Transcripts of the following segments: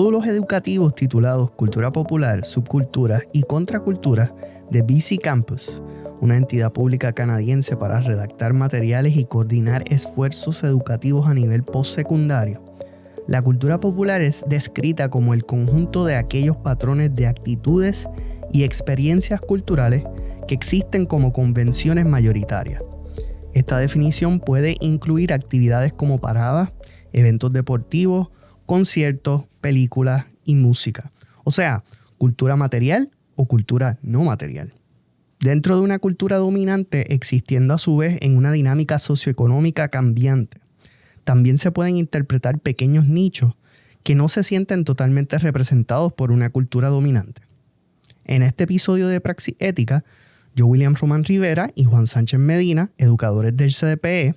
módulos educativos titulados Cultura Popular, Subculturas y Contraculturas de BC Campus, una entidad pública canadiense para redactar materiales y coordinar esfuerzos educativos a nivel postsecundario. La cultura popular es descrita como el conjunto de aquellos patrones de actitudes y experiencias culturales que existen como convenciones mayoritarias. Esta definición puede incluir actividades como paradas, eventos deportivos, conciertos, películas y música. O sea, cultura material o cultura no material. Dentro de una cultura dominante existiendo a su vez en una dinámica socioeconómica cambiante, también se pueden interpretar pequeños nichos que no se sienten totalmente representados por una cultura dominante. En este episodio de Praxis Ética, yo, William Román Rivera y Juan Sánchez Medina, educadores del CDPE,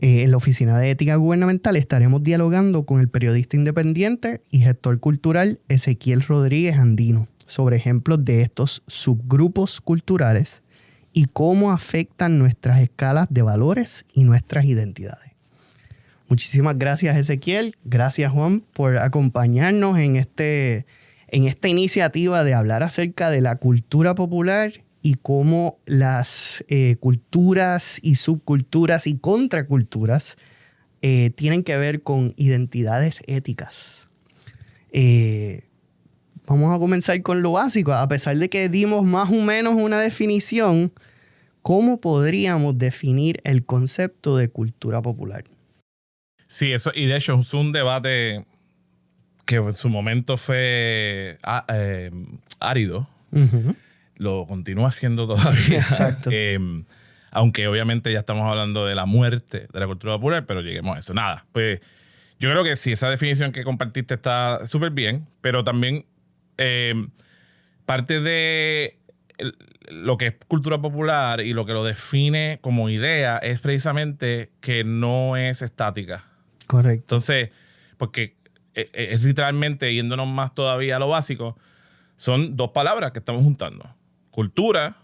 en la Oficina de Ética Gubernamental, estaremos dialogando con el periodista independiente y gestor cultural Ezequiel Rodríguez Andino sobre ejemplos de estos subgrupos culturales y cómo afectan nuestras escalas de valores y nuestras identidades. Muchísimas gracias, Ezequiel. Gracias, Juan, por acompañarnos en esta iniciativa de hablar acerca de la cultura popular y cómo las culturas y subculturas y contraculturas tienen que ver con identidades éticas. Vamos a comenzar con lo básico. A pesar de que dimos más o menos una definición, ¿cómo podríamos definir el concepto de cultura popular? Sí, eso, y de hecho es un debate que en su momento fue árido. Uh-huh. Lo continúa siendo todavía. Exacto. Aunque obviamente ya estamos hablando de la muerte de la cultura popular, pero lleguemos a eso. Nada, pues yo creo que sí, esa definición que compartiste está súper bien, pero también parte de lo que es cultura popular y lo que lo define como idea es precisamente que no es estática. Correcto. Entonces, porque es literalmente, yéndonos más todavía a lo básico, son dos palabras que estamos juntando. Cultura,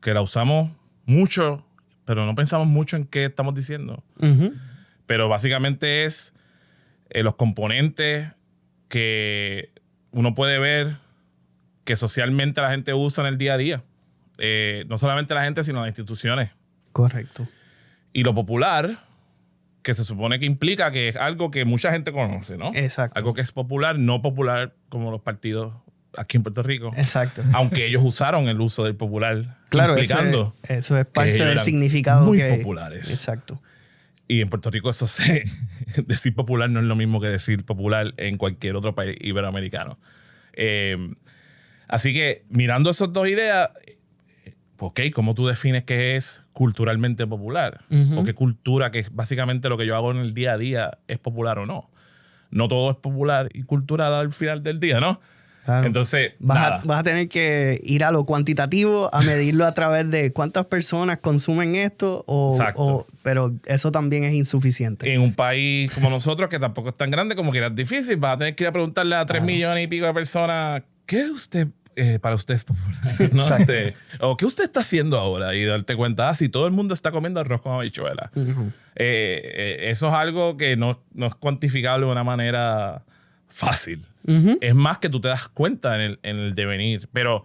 que la usamos mucho, pero no pensamos mucho en qué estamos diciendo. Uh-huh. Pero básicamente es los componentes que uno puede ver que socialmente la gente usa en el día a día. No solamente la gente, sino las instituciones. Correcto. Y lo popular, que se supone que implica que es algo que mucha gente conoce, ¿no? Exacto. Algo que es popular, no popular como los partidos aquí en Puerto Rico. Exacto. Aunque ellos usaron el uso del popular, claro, implicando eso es parte del significado muy populares. Exacto. Y en Puerto Rico eso decir popular no es lo mismo que decir popular en cualquier otro país iberoamericano. Así que mirando esas dos ideas, ok, ¿cómo tú defines qué es culturalmente popular? Uh-huh. O qué cultura, que es básicamente lo que yo hago en el día a día, es popular o no. No todo es popular y cultural al final del día, ¿no? Claro. Entonces, vas a tener que ir a lo cuantitativo, a medirlo a través de cuántas personas consumen esto, pero eso también es insuficiente. En un país como nosotros, que tampoco es tan grande, como que era difícil, vas a tener que ir a preguntarle a 3 millones y pico de personas, ¿qué usted para usted es popular? ¿No? O ¿qué usted está haciendo ahora? Y darte cuenta, si todo el mundo está comiendo arroz con habichuela. Uh-huh. Eso es algo que no es cuantificable de una manera fácil. Uh-huh. Es más que tú te das cuenta en el devenir. Pero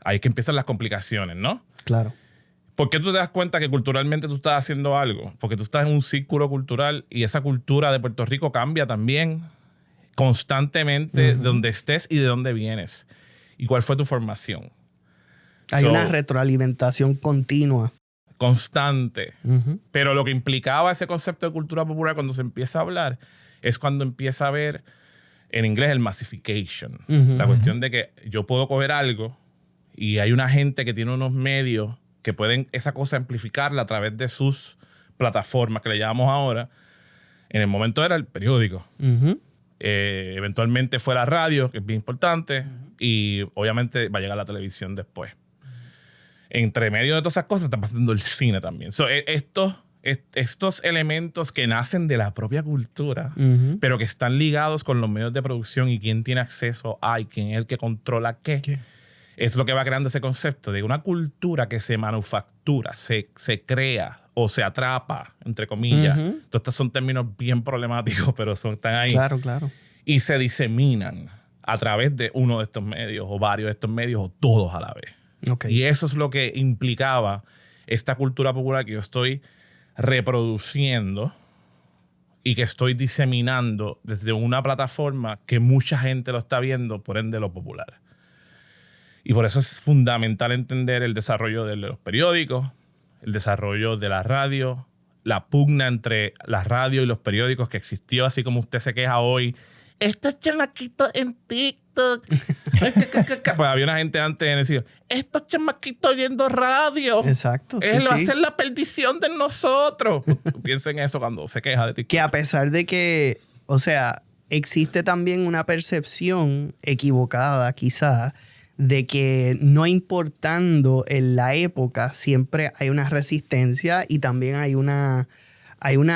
ahí es que empiezan las complicaciones, ¿no? Claro. ¿Por qué tú te das cuenta que culturalmente tú estás haciendo algo? Porque tú estás en un círculo cultural y esa cultura de Puerto Rico cambia también constantemente de donde estés y de dónde vienes. ¿Y cuál fue tu formación? Hay una retroalimentación continua. Constante. Uh-huh. Pero lo que implicaba ese concepto de cultura popular cuando se empieza a hablar es cuando empieza a ver, en inglés, el massification. Uh-huh. La cuestión de que yo puedo coger algo y hay una gente que tiene unos medios que pueden esa cosa amplificarla a través de sus plataformas, que le llamamos ahora. En el momento era el periódico. Uh-huh. Eventualmente fue la radio, que es bien importante, y obviamente va a llegar la televisión después. Entre medio de todas esas cosas está pasando el cine también. Estos elementos que nacen de la propia cultura, pero que están ligados con los medios de producción y quién tiene acceso a y quién es el que controla qué. Es lo que va creando ese concepto de una cultura que se manufactura, se crea o se atrapa, entre comillas. Todos estos son términos bien problemáticos, pero están ahí. Claro, claro. y se diseminan a través de uno de estos medios o varios de estos medios o todos a la vez. Okay. Y eso es lo que implicaba esta cultura popular que yo estoy reproduciendo y que estoy diseminando desde una plataforma que mucha gente lo está viendo, por ende lo popular. Y por eso es fundamental entender el desarrollo de los periódicos, el desarrollo de la radio, la pugna entre la radio y los periódicos que existió, así como usted se queja hoy. Estos chamaquitos en TikTok. Pues había una gente antes en decir, estos chamaquitos oyendo radio. Exacto. Sí, Va a ser la perdición de nosotros. Piensen eso cuando se queja de TikTok. Que a pesar de que, o sea, existe también una percepción equivocada quizá de que no importando en la época siempre hay una resistencia y también hay una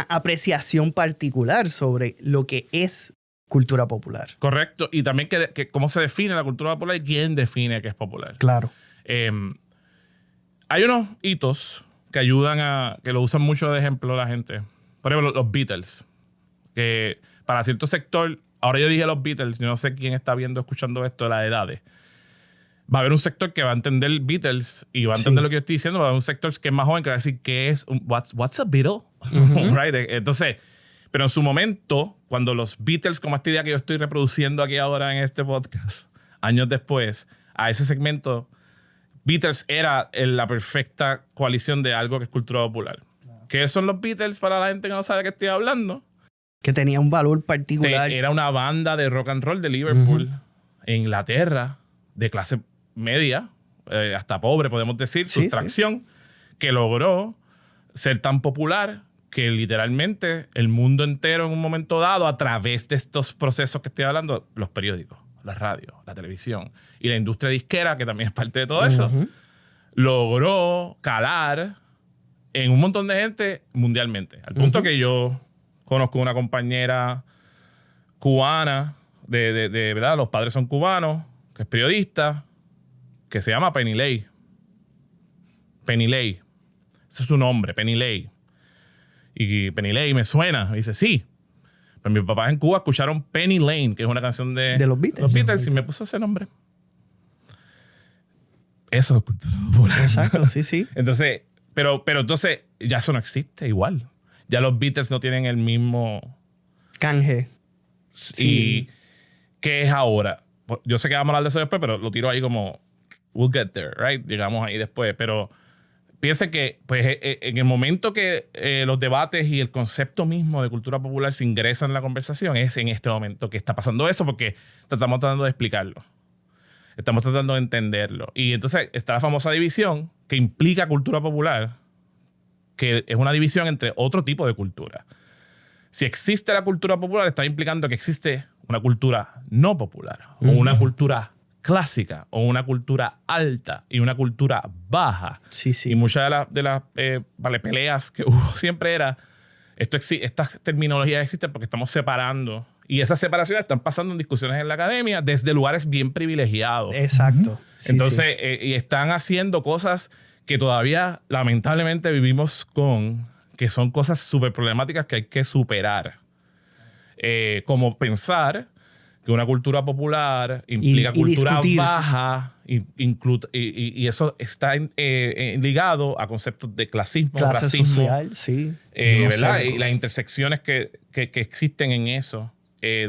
apreciación particular sobre lo que es cultura popular. Correcto. Y también que cómo se define la cultura popular y quién define que es popular. Claro. Hay unos hitos que ayudan que lo usan mucho de ejemplo la gente. Por ejemplo, los Beatles. Que para cierto sector, ahora yo dije los Beatles, yo no sé quién está escuchando esto de las edades. Va a haber un sector que va a entender Beatles y va a entender lo que yo estoy diciendo. Va a haber un sector que es más joven que va a decir ¿qué es what's a Beatle? Right? Entonces, pero en su momento, cuando los Beatles, como esta idea que yo estoy reproduciendo aquí ahora en este podcast, años después, a ese segmento, Beatles era la perfecta coalición de algo que es cultura popular. ¿Qué son los Beatles para la gente que no sabe de qué estoy hablando? Que tenía un valor particular. Era una banda de rock and roll de Liverpool, en Inglaterra, de clase media, hasta pobre, podemos decir, sustracción, que logró ser tan popular que literalmente el mundo entero en un momento dado, a través de estos procesos que estoy hablando, los periódicos, la radio, la televisión y la industria disquera, que también es parte de todo eso, logró calar en un montón de gente mundialmente. Al punto que yo conozco una compañera cubana, de verdad, los padres son cubanos, que es periodista, que se llama Penny Lane. Penny Lane. Ese es su nombre, Penny Lane. Y Penny Lane me suena. Y dice, sí. Pero mis papás en Cuba escucharon Penny Lane, que es una canción de los Beatles. Los Beatles, y me puso ese nombre. Eso es cultura popular. Exacto, sí, sí. Entonces, pero entonces ya eso no existe igual. Ya los Beatles no tienen el mismo canje. Sí. ¿Y qué es ahora? Yo sé que vamos a hablar de eso después, pero lo tiro ahí como we'll get there, right? Llegamos ahí después. Pero piense que pues, en el momento que los debates y el concepto mismo de cultura popular se ingresan en la conversación, es en este momento que está pasando eso, porque estamos tratando de explicarlo. Estamos tratando de entenderlo. Y entonces está la famosa división que implica cultura popular, que es una división entre otro tipo de cultura. Si existe la cultura popular, está implicando que existe una cultura no popular, o una cultura clásica, o una cultura alta y una cultura baja. Sí, sí. Y muchas de las peleas que hubo siempre era, estas terminologías existen porque estamos separando. Y esas separaciones están pasando en discusiones en la academia desde lugares bien privilegiados. Exacto. Sí, entonces, y están haciendo cosas que todavía lamentablemente vivimos que son cosas súper problemáticas que hay que superar. Como pensar que una cultura popular implica cultura baja y eso está ligado a conceptos de clasismo, clase racismo, social, sí. ¿verdad? Y las intersecciones que existen en eso.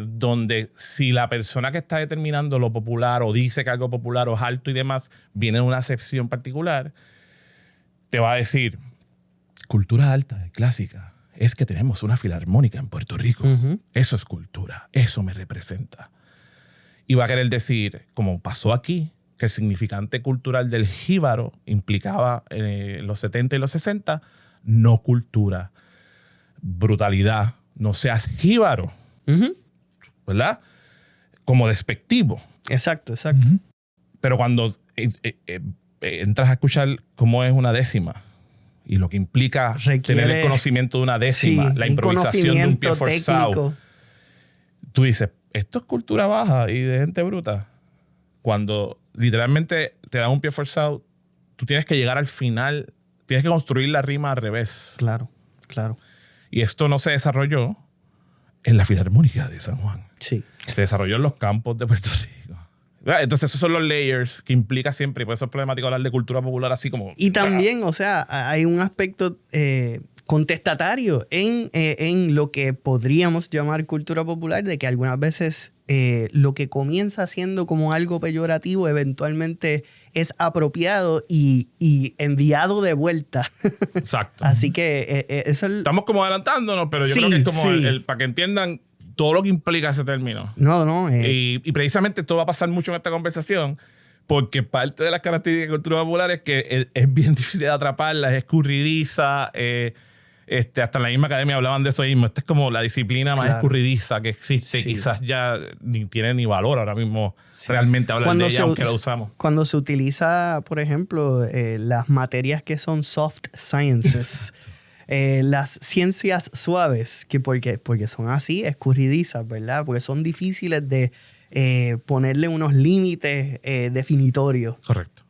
Donde si la persona que está determinando lo popular o dice que algo popular o es alto y demás viene de una acepción particular, te va a decir, cultura alta, clásica, es que tenemos una filarmónica en Puerto Rico. Eso es cultura, eso me representa. Y va a querer decir, como pasó aquí, que el significante cultural del jíbaro implicaba en los 70 y los 60, no cultura, brutalidad, no seas jíbaro. ¿Verdad? Como despectivo. Exacto, exacto. Pero cuando entras a escuchar cómo es una décima y lo que implica tener el conocimiento de una décima, la improvisación de un pie forzado, tú dices, esto es cultura baja y de gente bruta. Cuando literalmente te dan un pie forzado, tú tienes que llegar al final, tienes que construir la rima al revés. Claro, claro. Y esto no se desarrolló en la Filarmónica de San Juan. Sí. Se desarrolló en los campos de Puerto Rico. Entonces esos son los layers que implica siempre, y por eso es problemático hablar de cultura popular así como... Y también, o sea, hay un aspecto contestatario en lo que podríamos llamar cultura popular, de que algunas veces lo que comienza siendo como algo peyorativo eventualmente es apropiado y enviado de vuelta. Exacto. Así que eso es... Estamos como adelantándonos, pero yo Sí, creo que es como sí. para que entiendan todo lo que implica ese término. No. Y precisamente esto va a pasar mucho en esta conversación, porque parte de las características de cultura popular es que es bien difícil de atraparla, es escurridiza. Hasta en la misma academia hablaban de eso mismo. Esta es como la disciplina más escurridiza que existe. Sí. Quizás ya ni tiene ni valor ahora mismo realmente hablar de ella, aunque la usamos. Cuando se utiliza, por ejemplo, las materias que son soft sciences, las ciencias suaves, porque son así, escurridizas, ¿verdad? Porque son difíciles de ponerle unos límites definitorios. Correcto.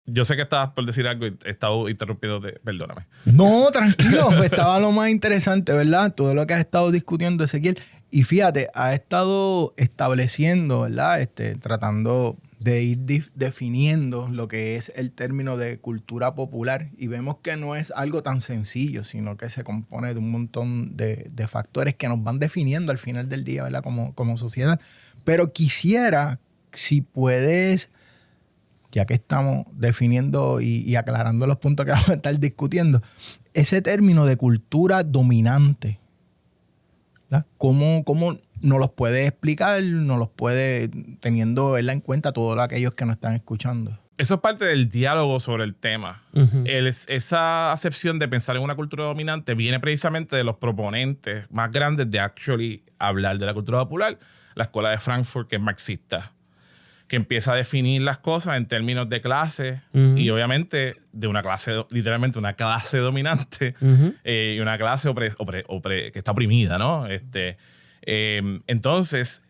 Yo sé que estabas por decir algo y he estado interrumpiendo. Perdóname. No, tranquilo. Pues estaba lo más interesante, ¿verdad? Todo lo que has estado discutiendo, Ezequiel. Y fíjate, ha estado estableciendo, ¿verdad? Tratando de ir definiendo lo que es el término de cultura popular. Y vemos que no es algo tan sencillo, sino que se compone de un montón de factores que nos van definiendo al final del día, ¿verdad? Como sociedad. Pero quisiera, si puedes, ya que estamos definiendo y aclarando los puntos que vamos a estar discutiendo, ese término de cultura dominante, ¿verdad? ¿Cómo nos los puede explicar? ¿Nos los puede, teniendo en cuenta todos aquellos que nos están escuchando? Eso es parte del diálogo sobre el tema. Uh-huh. Esa acepción de pensar en una cultura dominante viene precisamente de los proponentes más grandes de actually hablar de la cultura popular. La escuela de Frankfurt, que es marxista, que empieza a definir las cosas en términos de clase y obviamente de una clase, literalmente una clase dominante y una clase que está oprimida, ¿no? Entonces,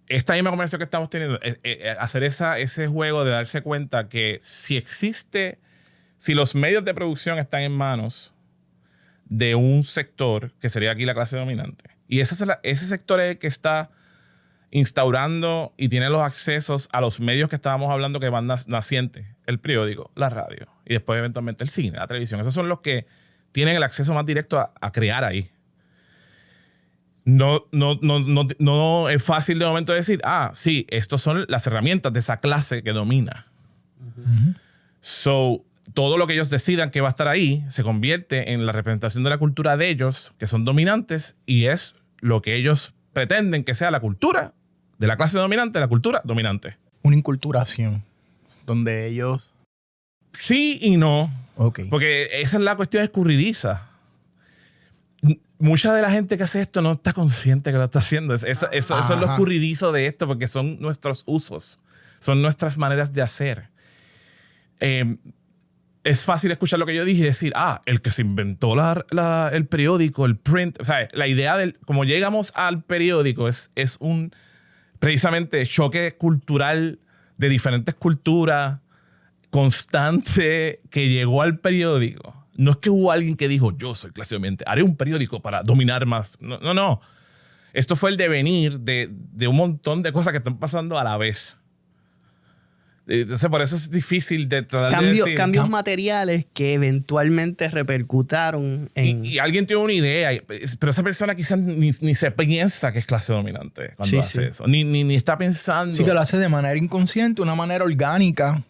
esta misma conversación que estamos teniendo, hacer ese juego de darse cuenta que si los medios de producción están en manos de un sector, que sería aquí la clase dominante, y ese sector es el que está instaurando y tiene los accesos a los medios que estábamos hablando que van nacientes, el periódico, la radio y después eventualmente el cine, la televisión. Esos son los que tienen el acceso más directo a crear ahí. No es fácil de momento decir, sí, estos son las herramientas de esa clase que domina. So, todo lo que ellos decidan que va a estar ahí se convierte en la representación de la cultura de ellos, que son dominantes, y es lo que ellos pretenden que sea la cultura de la clase dominante, la cultura dominante. Una inculturación donde ellos... Sí y no. Okay. Porque esa es la cuestión escurridiza. Mucha de la gente que hace esto no está consciente que lo está haciendo. Eso es lo escurridizo de esto, porque son nuestros usos, son nuestras maneras de hacer. Es fácil escuchar lo que yo dije y decir, el que se inventó el periódico, el print. O sea, la idea del cómo llegamos al periódico es un precisamente choque cultural de diferentes culturas constante que llegó al periódico. No es que hubo alguien que dijo, yo soy clase dominante, haré un periódico para dominar más. No. Esto fue el devenir de un montón de cosas que están pasando a la vez. Entonces, por eso es difícil de tratar de decir... Cambios materiales que eventualmente repercutaron en... Y alguien tiene una idea, pero esa persona quizás ni se piensa que es clase dominante cuando hace eso. Ni está pensando... Sí, que lo hace de manera inconsciente, de una manera orgánica,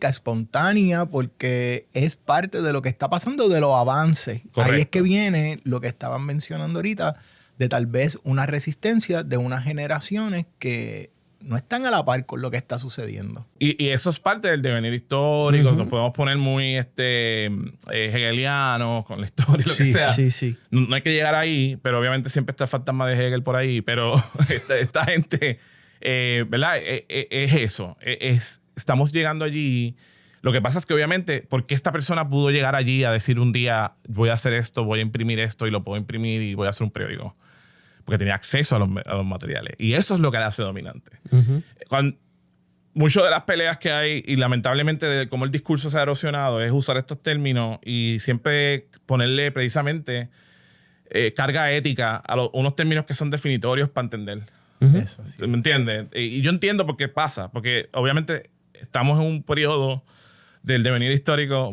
espontánea, porque es parte de lo que está pasando, de los avances. Correcto. Ahí es que viene lo que estaban mencionando ahorita, de tal vez una resistencia de unas generaciones que no están a la par con lo que está sucediendo. Y eso es parte del devenir histórico. Nos podemos poner muy hegelianos con la historia y lo que sea. Sí. No hay que llegar ahí, pero obviamente siempre está el fantasma de Hegel por ahí. Pero esta gente, ¿verdad? Es eso. Estamos llegando allí. Lo que pasa es que obviamente, ¿por qué esta persona pudo llegar allí a decir un día, voy a hacer esto, voy a imprimir esto y lo puedo imprimir y voy a hacer un periódico? Porque tenía acceso a los materiales. Y eso es lo que le hace dominante. Muchas de las peleas que hay, y lamentablemente de cómo el discurso se ha erosionado, es usar estos términos y siempre ponerle precisamente carga ética a unos términos que son definitorios para entender. Eso, sí. ¿Me entiendes? Y yo entiendo por qué pasa, porque obviamente estamos en un periodo del devenir histórico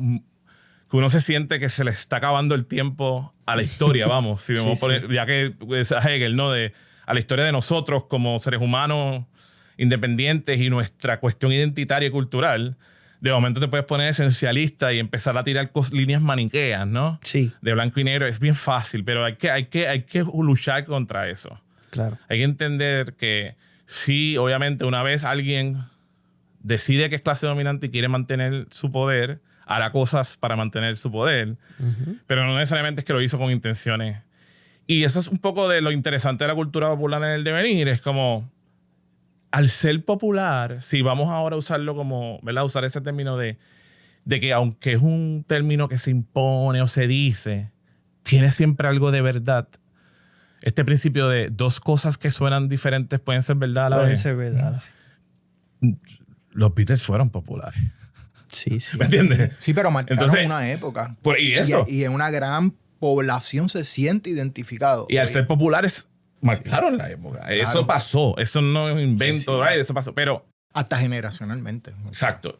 que uno se siente que se le está acabando el tiempo a la historia, vamos, si vamos a poner, ya que es Hegel, ¿no? A la historia de nosotros como seres humanos independientes y nuestra cuestión identitaria y cultural. De momento te puedes poner esencialista y empezar a tirar líneas maniqueas, ¿no? Sí. De blanco y negro. Es bien fácil, pero hay que luchar contra eso. Claro. Hay que entender que sí, obviamente, una vez alguien decide que es clase dominante y quiere mantener su poder, hará cosas para mantener su poder, pero no necesariamente es que lo hizo con intenciones. Y eso es un poco de lo interesante de la cultura popular en el devenir. Es como, al ser popular, si vamos ahora a usarlo como, ¿verdad? Usar ese término de que aunque es un término que se impone o se dice, tiene siempre algo de verdad. Este principio de dos cosas que suenan diferentes pueden ser verdad a la vez. Puede ser verdad. Los Beatles fueron populares. Sí, sí. ¿Me entiendes? Sí, pero marcaron Entonces, una época. Y eso. Y en una gran población se siente identificado. Y al ser populares, marcaron la época. Claro. Eso pasó. Eso no es un invento, right? Eso pasó. Pero... hasta generacionalmente. Exacto.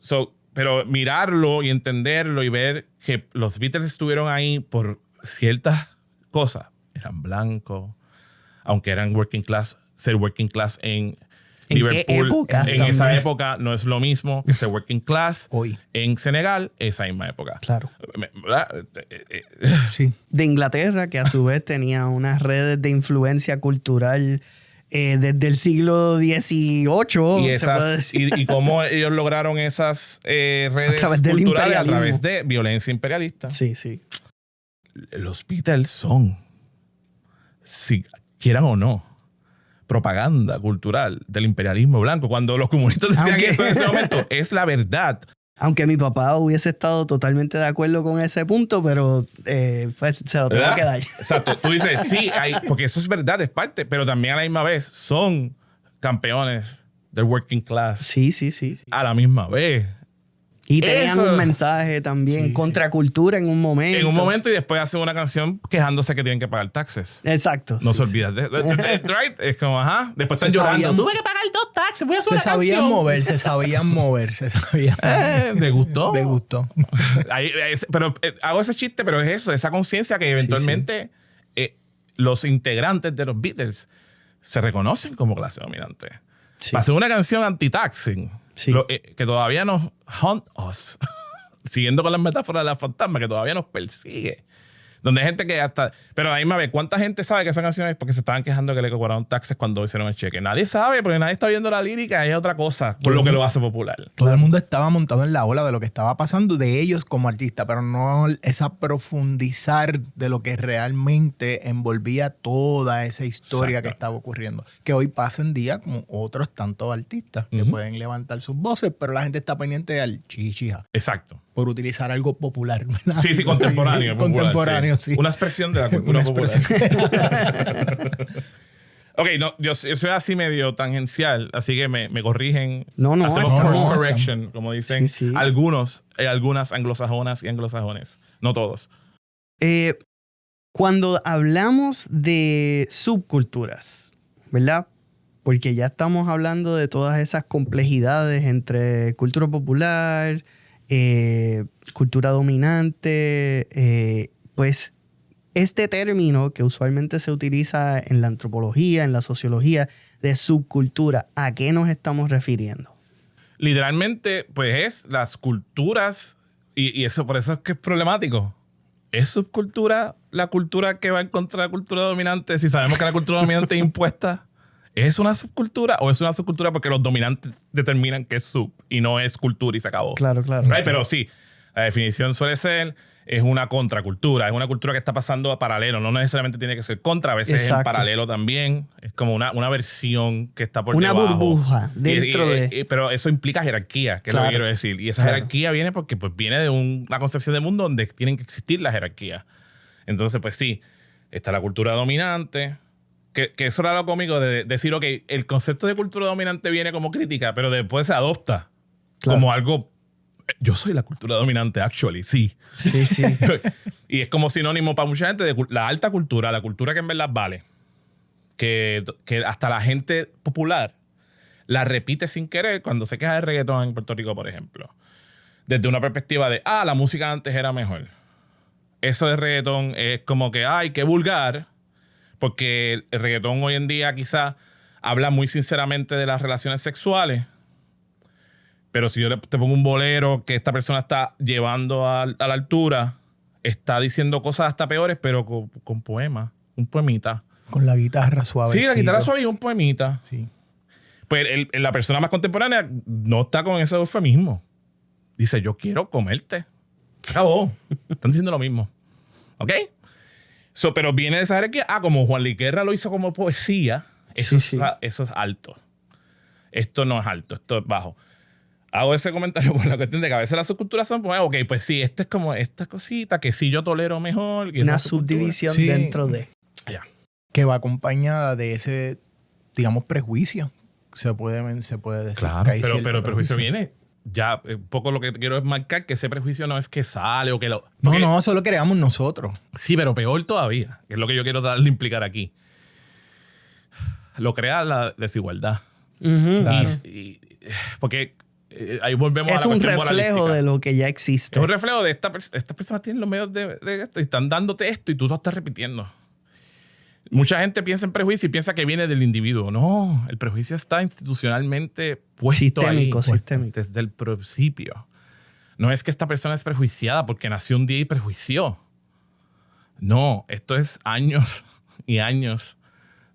Pero mirarlo y entenderlo y ver que los Beatles estuvieron ahí por ciertas cosas. Eran blancos, aunque eran working class. Ser working class en Liverpool, qué época? en esa época no es lo mismo que ser working class Hoy. en Senegal, esa misma época. Claro. ¿Verdad? Sí. De Inglaterra, que a su vez tenía unas redes de influencia cultural desde el siglo XVIII. Y cómo ellos lograron esas redes través del culturales a imperialismo. través de violencia imperialista. Sí, sí. Los Beatles son, si quieran o no, propaganda cultural del imperialismo blanco. Cuando los comunistas decían eso en ese momento, es la verdad. Aunque mi papá hubiese estado totalmente de acuerdo con ese punto, pero pues se lo tengo ¿verdad? que dar. Exacto. Tú dices, sí, porque eso es verdad, es parte, pero también a la misma vez son campeones del working class. Sí, sí, sí. A la misma vez. Y tenían Eso. un mensaje también, contracultura en un momento. En un momento y después hacen una canción quejándose que tienen que pagar taxes. Exacto. No sí, se olvidan. Right? Es como, ajá. Después están Se llorando. sabían- Tuve que pagar 2 taxes. Voy a hacer Se una sabían canción. mover, se sabían mover, se sabían. ¿Te gustó? Me gustó. Pero hago ese chiste, pero es eso, esa conciencia que eventualmente los integrantes de los Beatles se reconocen como clase dominante. Sí. Para hacer una canción anti-taxing, Sí. que todavía nos hunt us, siguiendo con las metáforas de la fantasma, que todavía nos persigue. Donde hay gente que hasta... Pero a la misma vez, ¿cuánta gente sabe que esa canción es porque se estaban quejando que le cobraron taxes cuando hicieron el cheque? Nadie sabe, porque nadie está viendo la lírica, es otra cosa, por lo que lo hace popular. Todo el mundo estaba montado en la ola de lo que estaba pasando de ellos como artistas, pero no esa profundizar de lo que realmente envolvía toda esa historia Exacto. que estaba ocurriendo. Que hoy pasa en día como otros tantos artistas que pueden levantar sus voces, pero la gente está pendiente al chichija Exacto. por utilizar algo popular, ¿verdad? Sí, sí, contemporáneo. Sí, popular, contemporáneo, sí. Una expresión de la cultura Una popular. expresión. Ok, no, yo soy así medio tangencial, así que me corrigen. No, no, Hacemos no, course no. correction, como dicen Sí, sí. algunas anglosajonas y anglosajones. No todos. Cuando hablamos de subculturas, ¿verdad? Porque ya estamos hablando de todas esas complejidades entre cultura popular, cultura dominante, pues este término que usualmente se utiliza en la antropología, en la sociología, de subcultura, ¿a qué nos estamos refiriendo? Literalmente, pues es las culturas, y eso por eso es que es problemático. ¿Es subcultura la cultura que va en contra de la cultura dominante? Si sabemos que la cultura dominante es impuesta, ¿es una subcultura o es una subcultura porque los dominantes determinan que es sub y no es cultura y se acabó? Claro, claro. Right? Pero sí, la definición suele ser, es una contracultura, es una cultura que está pasando a paralelo, no necesariamente tiene que ser contra, a veces es en Exacto. paralelo también, es como una versión que está por Una debajo. burbuja dentro de... Pero eso implica jerarquía, que es lo Claro. que quiero decir. Y esa Claro. jerarquía viene porque pues, viene de una concepción de mundo donde tienen que existir las jerarquías. Entonces, pues sí, está la cultura dominante, que eso era lo cómico de decir, ok, el concepto de cultura dominante viene como crítica, pero después se adopta Claro. como algo Yo soy la cultura dominante, actually, sí. Sí, sí. Y es como sinónimo para mucha gente de la alta cultura, la cultura que en verdad vale. Que hasta la gente popular la repite sin querer cuando se queja de reggaetón en Puerto Rico, por ejemplo. Desde una perspectiva de, la música antes era mejor. Eso de reggaetón es como que, qué vulgar, porque el reggaetón hoy en día quizás habla muy sinceramente de las relaciones sexuales. Pero si yo te pongo un bolero que esta persona está llevando a la altura, está diciendo cosas hasta peores, pero con poemas, un poemita. Con la guitarra suave. Sí, la guitarra suave y un poemita. Sí. Pues la persona más contemporánea no está con ese eufemismo. Dice, yo quiero comerte. Acabó. Están diciendo lo mismo. ¿Ok? Pero viene de esa jerarquía. Como Juan Luis Guerra lo hizo como poesía, eso es alto. Esto no es alto, esto es bajo. Hago ese comentario por la cuestión de que a veces las subculturas son, pues sí, este es como esta cosita que sí yo tolero mejor. Que una subdivisión dentro de. Ya. Que va acompañada de ese, digamos, prejuicio. Se puede decir. Claro, pero el prejuicio viene. Ya, un poco lo que quiero es marcar que ese prejuicio no es que sale o que lo... No, eso lo creamos nosotros. Sí, pero peor todavía, que es lo que yo quiero darle a implicar aquí. Lo crea la desigualdad. Claro. Porque ahí volvemos a la cuestión moralística. Es un reflejo de lo que ya existe. Es un reflejo de estas personas tienen los medios de esto y están dándote esto y tú lo estás repitiendo. Mucha gente piensa en prejuicio y piensa que viene del individuo. No, el prejuicio está institucionalmente puesto sistémico. desde el principio. No es que esta persona es prejuiciada porque nació un día y prejuició. No, esto es años y años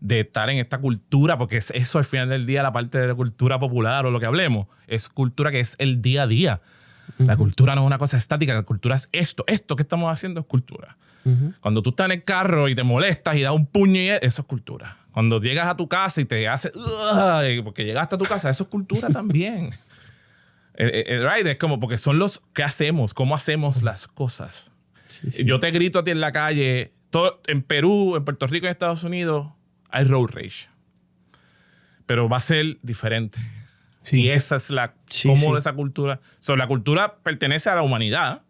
de estar en esta cultura, porque es eso al final del día, la parte de la cultura popular o lo que hablemos, es cultura que es el día a día. La cultura no es una cosa estática, la cultura es esto. Esto que estamos haciendo es cultura. Cuando tú estás en el carro y te molestas y das un puño, eso es cultura. Cuando llegas a tu casa y te haces... porque llegaste a tu casa, eso es cultura también. Right? Es como porque son los... ¿Qué hacemos? ¿Cómo hacemos las cosas? Sí. Yo te grito a ti en la calle. En Perú, en Puerto Rico, en Estados Unidos, hay road rage. Pero va a ser diferente. Sí. Y esa es la... ¿Cómo esa cultura? La cultura pertenece a la humanidad,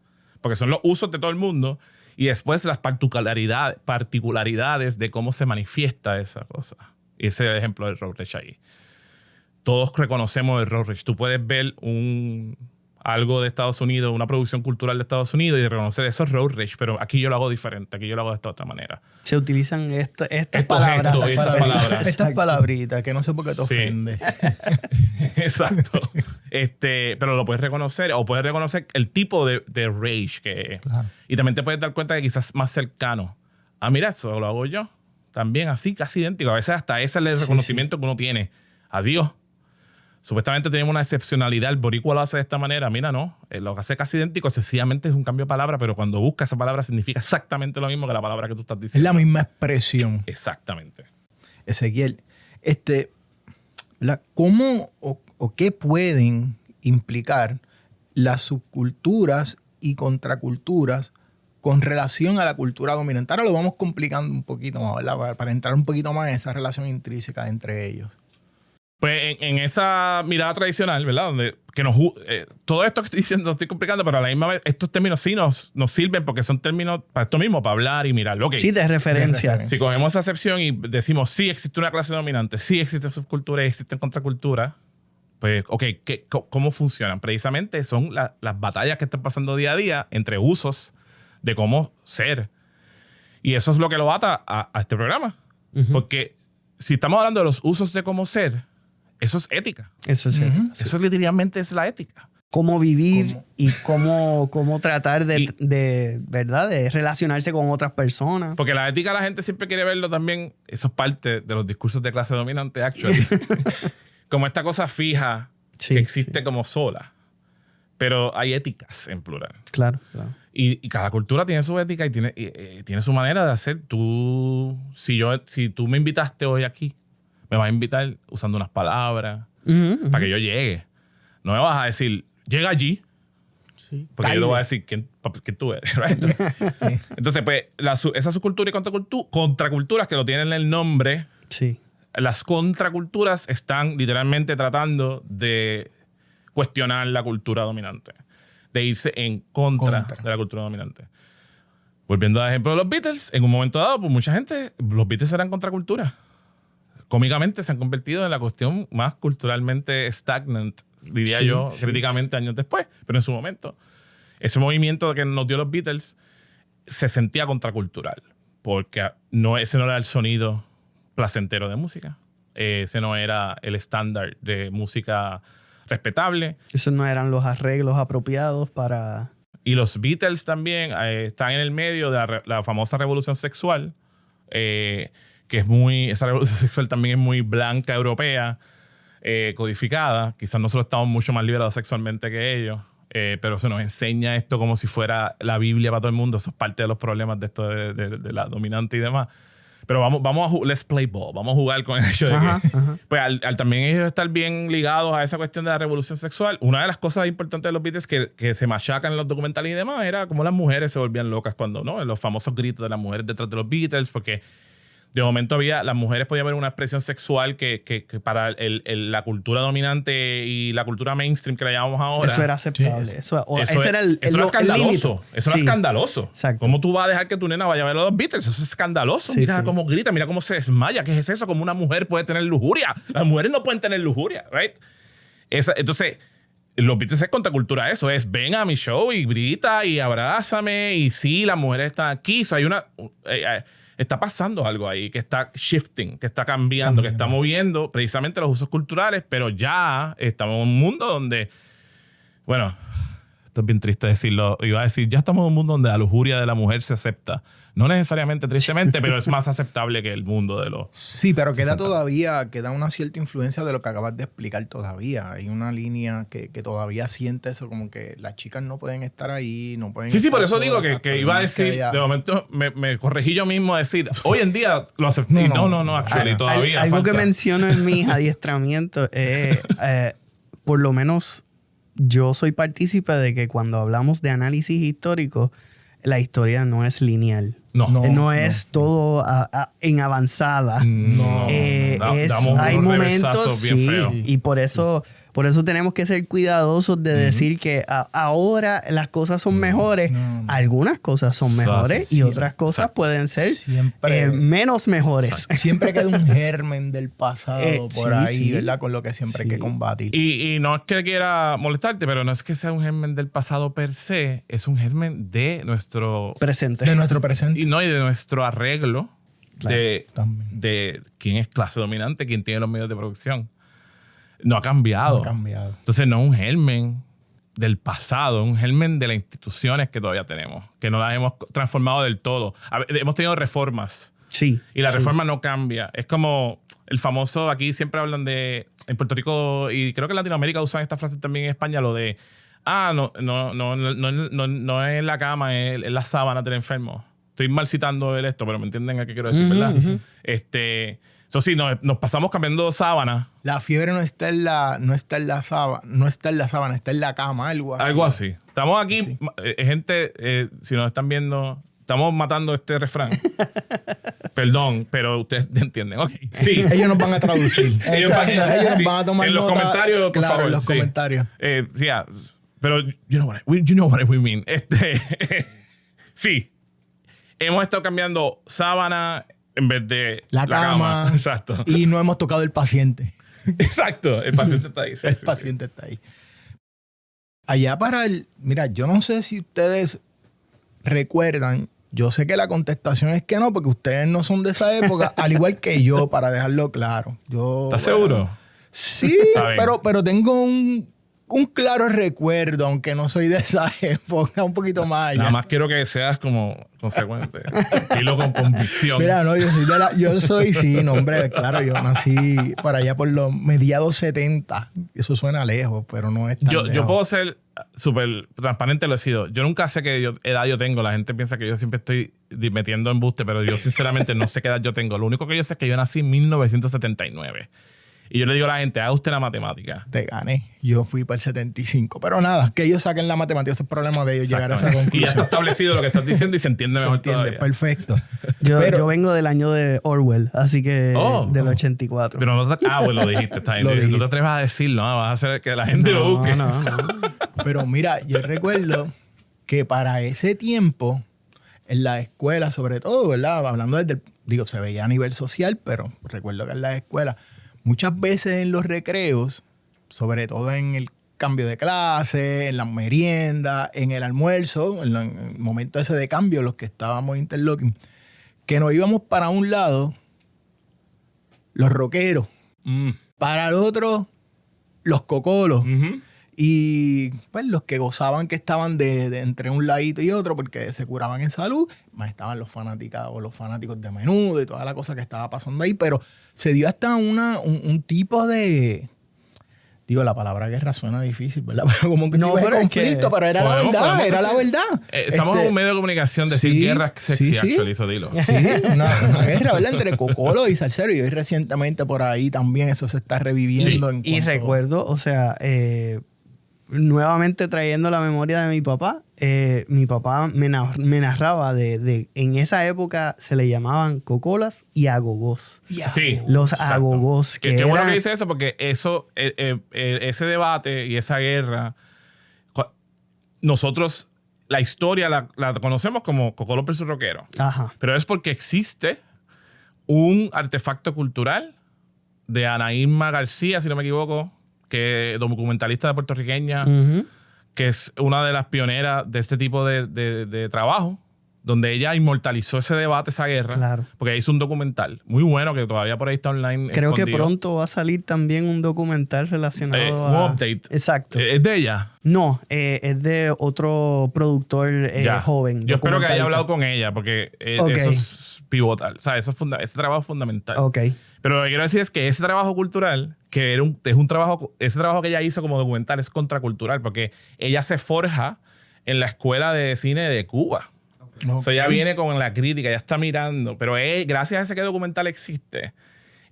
porque son los usos de todo el mundo. Y después las particularidades de cómo se manifiesta esa cosa. Y ese es el ejemplo del road rage ahí. Todos reconocemos el road rage. Tú puedes ver algo de Estados Unidos, una producción cultural de Estados Unidos y reconocer eso es road rage, pero aquí yo lo hago diferente, aquí yo lo hago de esta otra manera. Se utilizan estas palabras. Estas palabritas que no sé por qué te ofende. Exacto. Pero lo puedes reconocer o puedes reconocer el tipo de rage que es. Claro. Y también te puedes dar cuenta que quizás más cercano. Mira, eso lo hago yo. También así, casi idéntico. A veces hasta ese es el reconocimiento que uno tiene. Adiós. Supuestamente tenemos una excepcionalidad. El boricua lo hace de esta manera. Mira, no. Lo hace casi idéntico. Sencillamente es un cambio de palabra, pero cuando busca esa palabra significa exactamente lo mismo que la palabra que tú estás diciendo. Es la misma expresión. Exactamente. Ezequiel, ¿cómo o qué pueden implicar las subculturas y contraculturas con relación a la cultura dominante? Ahora lo vamos complicando un poquito más, ¿verdad? Para entrar un poquito más en esa relación intrínseca entre ellos. Pues en esa mirada tradicional, ¿verdad? Donde todo esto que estoy diciendo lo estoy complicando, pero a la misma vez estos términos sí nos sirven porque son términos para esto mismo, para hablar y mirarlo. Okay. Sí, de referencia. Si cogemos esa acepción y decimos sí existe una clase dominante, sí existe subcultura y existe contracultura, pues, ¿cómo funcionan? Precisamente son las batallas que están pasando día a día entre usos de cómo ser. Y eso es lo que lo ata a este programa. Porque si estamos hablando de los usos de cómo ser, eso es ética. Eso es ética. Eso literalmente es la ética. Cómo vivir y cómo tratar de ¿verdad? De relacionarse con otras personas. Porque la ética la gente siempre quiere verlo también. Eso es parte de los discursos de clase dominante, actually. Como esta cosa fija que existe como sola. Pero hay éticas en plural. Claro. Y cada cultura tiene su ética y tiene su manera de hacer. Si tú me invitaste hoy aquí, me vas a invitar usando unas palabras para que yo llegue. No me vas a decir, llega allí. Sí. Porque yo te voy a decir quién tú eres. Right? Entonces, pues, esa subcultura y contraculturas que lo tienen en el nombre. Sí. Las contraculturas están literalmente tratando de cuestionar la cultura dominante. de irse en contra de la cultura dominante. Volviendo al ejemplo de los Beatles, en un momento dado, pues mucha gente, los Beatles eran contracultura. Cómicamente se han convertido en la cuestión más culturalmente stagnant, diría yo, críticamente años después. Pero en su momento, ese movimiento que nos dio los Beatles se sentía contracultural, porque ese no era el sonido placentero de música. Ese no era el estándar de música respetable. Esos no eran los arreglos apropiados para... Y los Beatles también están en el medio de la famosa revolución sexual, que es esa revolución sexual también es muy blanca, europea, codificada. Quizás nosotros estamos mucho más liberados sexualmente que ellos, pero se nos enseña esto como si fuera la Biblia para todo el mundo. Eso es parte de los problemas de esto de la dominante y demás. Pero vamos a let's play ball. Vamos a jugar con el hecho de que... Pues al también ellos estar bien ligados a esa cuestión de la revolución sexual, una de las cosas importantes de los Beatles que se machacan en los documentales y demás era como las mujeres se volvían locas cuando, ¿no? Los famosos gritos de las mujeres detrás de los Beatles, porque de momento las mujeres podían ver una expresión sexual que para la cultura dominante y la cultura mainstream que la llamamos ahora... Eso era aceptable. Sí, ese era el eso era escandaloso. Eso era sí. escandaloso. Exacto. ¿Cómo tú vas a dejar que tu nena vaya a ver a los Beatles? Eso es escandaloso. Sí, mira sí. cómo grita, mira cómo se desmaya. ¿Qué es eso? ¿Cómo una mujer puede tener lujuria? Las mujeres no pueden tener lujuria, ¿right? Entonces, los Beatles es contracultura eso. Es ven a mi show y grita y abrázame. Y sí, las mujeres están aquí. So, hay una... está pasando algo ahí que está shifting, que está cambiando, que está moviendo precisamente los usos culturales, pero ya estamos en un mundo donde, bueno, esto es bien triste decirlo, iba a decir, ya estamos en un mundo donde la lujuria de la mujer se acepta. No necesariamente tristemente, pero es más aceptable que el mundo de los... Sí, pero queda una cierta influencia de lo que acabas de explicar todavía. Hay una línea que todavía siente eso, como que las chicas no pueden estar ahí, no pueden... Sí, por eso solas, digo que iba a decir, de momento me corregí yo mismo a decir, hoy en día lo acepté. No, actually, todavía algo falta. que menciono en mis adiestramientos es, por lo menos yo soy partícipe de que cuando hablamos de análisis histórico, la historia no es lineal. No es todo en avanzada. Hay momentos bien feos. y por eso tenemos que ser cuidadosos de decir que ahora las cosas son mejores. Algunas cosas son mejores y otras cosas pueden ser menos mejores. Siempre queda un germen del pasado por ahí, ¿verdad? Con lo que siempre hay que combatir. Y no es que quiera molestarte, pero no es que sea un germen del pasado per se, es un germen de nuestro presente. De nuestro presente. Y de nuestro arreglo de quién es clase dominante, quién tiene los medios de producción. No ha cambiado. Entonces no es un germen del pasado, es un germen de las instituciones que todavía tenemos, que no las hemos transformado del todo. Hemos tenido reformas. Sí. Y la reforma no cambia. Es como el famoso, aquí siempre hablan de, en Puerto Rico, y creo que en Latinoamérica usan esta frase también en España, lo de, no es la cama, es la sábana del enfermo. Estoy mal citando esto, pero me entienden a qué quiero decir, ¿verdad? Eso sí, nos pasamos cambiando sábana. La fiebre no está en la sábana, está en la cama, algo así. Algo así. Estamos aquí, gente, si nos están viendo, estamos matando este refrán. Perdón, pero ustedes entienden. Okay. Sí. Ellos nos van a traducir. ellos nos van a tomar en los comentarios, por favor. En los comentarios. Pero you know what we mean. Sí. Hemos estado cambiando sábana en vez de la cama. Exacto. Y no hemos tocado el paciente. Exacto. El paciente está ahí. El paciente está ahí. Allá mira, yo no sé si ustedes recuerdan, yo sé que la contestación es que no, porque ustedes no son de esa época, al igual que yo, para dejarlo claro. ¿Estás seguro? Sí, pero tengo un claro recuerdo, aunque no soy de esa época, un poquito más allá. Nada más quiero que seas como consecuente. Dilo con convicción. Mira, no, yo soy, sí, no, hombre, claro, yo nací para allá por los mediados 70. Eso suena lejos, pero no es tan lejos. Yo puedo ser súper transparente, lo he sido. Yo nunca sé qué edad yo tengo. La gente piensa que yo siempre estoy metiendo embuste, pero yo sinceramente no sé qué edad yo tengo. Lo único que yo sé es que yo nací en 1979. Y yo le digo a la gente, haga usted la matemática. Te gané. Yo fui para el 75. Pero nada, que ellos saquen la matemática. Ese es el problema de ellos, llegar a esa conclusión. Y ya está establecido lo que estás diciendo y se entiende mejor todavía. Perfecto. Yo vengo del año de Orwell, así que del 84. Pero no te... pues lo dijiste. Está bien. No te atrevas a decirlo, ¿no? Vas a hacer que la gente lo busque. No. Pero mira, yo recuerdo que para ese tiempo, en la escuela sobre todo, ¿verdad? Hablando se veía a nivel social, pero recuerdo que en la escuela, muchas veces en los recreos, sobre todo en el cambio de clase, en las meriendas, en el almuerzo, en el momento ese de cambio, los que estábamos interlocking, que nos íbamos para un lado, los rockeros, para el otro, los cocolos. Y pues los que gozaban que estaban de entre un ladito y otro porque se curaban en salud, más estaban los fanáticos de Menudo y toda la cosa que estaba pasando ahí. Pero se dio hasta un tipo de... Digo, la palabra guerra suena difícil, ¿verdad? Pero como que no hubo conflicto, pero era la verdad. Estamos en un medio de comunicación, decir guerra sexy, actually, eso dilo. Sí, una guerra, ¿verdad? Entre cocolo y salsero. Y hoy recientemente por ahí también eso se está reviviendo. Sí. Y recuerdo, o sea... nuevamente trayendo la memoria de mi papá me narraba de en esa época se le llamaban cocolas y agogós. Sí, los agogós. Qué bueno que dice eso porque eso, ese debate y esa guerra, nosotros la historia la conocemos como cocolo versus rockero. Ajá. Pero es porque existe un artefacto cultural de Ana Irma García, si no me equivoco, que es documentalista puertorriqueña, que es una de las pioneras de este tipo de trabajo, donde ella inmortalizó ese debate, esa guerra, claro. Porque hizo un documental muy bueno que todavía por ahí está online. Creo escondido. que pronto va a salir también un documental relacionado un update. Exacto. ¿Es de ella? No, es de otro productor joven. Yo espero que haya hablado con ella porque eso es pivotal. O sea, ese trabajo es fundamental. Okay. Pero lo que quiero decir es que ese trabajo cultural, que es un trabajo, ese trabajo que ella hizo como documental es contracultural porque ella se forja en la Escuela de Cine de Cuba. Okay. O sea, ella viene con la crítica, ella está mirando, pero gracias a ese que documental existe,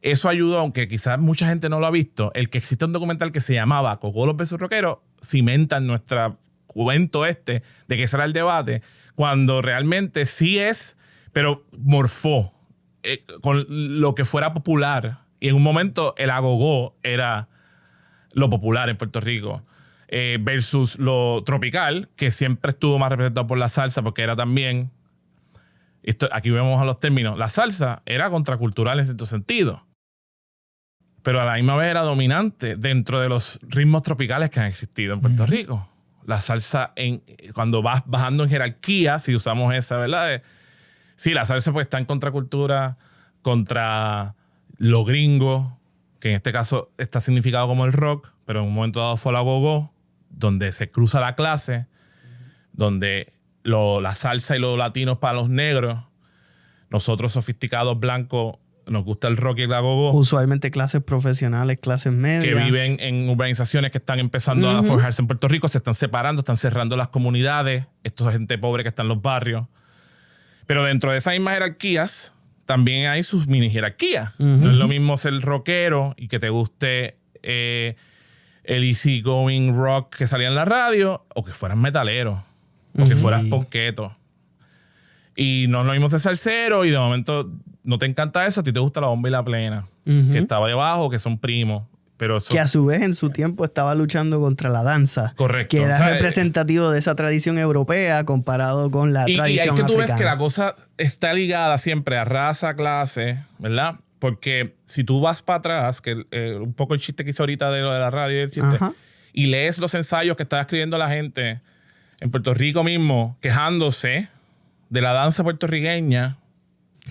eso ayudó, aunque quizás mucha gente no lo ha visto, el que existe un documental que se llamaba Cocolos versus Rockeros, cimenta en nuestro cuento de que ese era el debate, cuando realmente sí es, pero morfó con lo que fuera popular. Y en un momento el agogó era lo popular en Puerto Rico. Versus lo tropical, que siempre estuvo más representado por la salsa, porque era también, aquí vemos a los términos, la salsa era contracultural en cierto sentido, pero a la misma vez era dominante dentro de los ritmos tropicales que han existido en Puerto Rico. La salsa, cuando vas bajando en jerarquía, si usamos esa, ¿verdad? Sí, la salsa pues está en contracultura contra lo gringo, que en este caso está significado como el rock, pero en un momento dado fue el agogó, donde se cruza la clase, donde la salsa y los latinos para los negros, nosotros sofisticados blancos, nos gusta el rock y el agogó. Usualmente clases profesionales, clases medias. Que viven en urbanizaciones que están empezando a forjarse en Puerto Rico, se están separando, están cerrando las comunidades, esto es gente pobre que está en los barrios. Pero dentro de esas mismas jerarquías, también hay sus mini jerarquías. No es lo mismo ser rockero y que te guste el easy going rock que salía en la radio, o que fueras metalero, o que fueras ponqueto. Y no es lo mismo ser salsero y de momento no te encanta eso, a ti te gusta la bomba y la plena, que estaba debajo, que son primos. Pero eso, que a su vez en su tiempo estaba luchando contra la danza. Correcto. Que era representativo de esa tradición europea comparado con la tradición africana. Y hay que tú ves que la cosa está ligada siempre a raza, clase, ¿verdad? Porque si tú vas para atrás, que un poco el chiste que hice ahorita de lo de la radio y el chiste, y lees los ensayos que estaba escribiendo la gente en Puerto Rico mismo, quejándose de la danza puertorriqueña,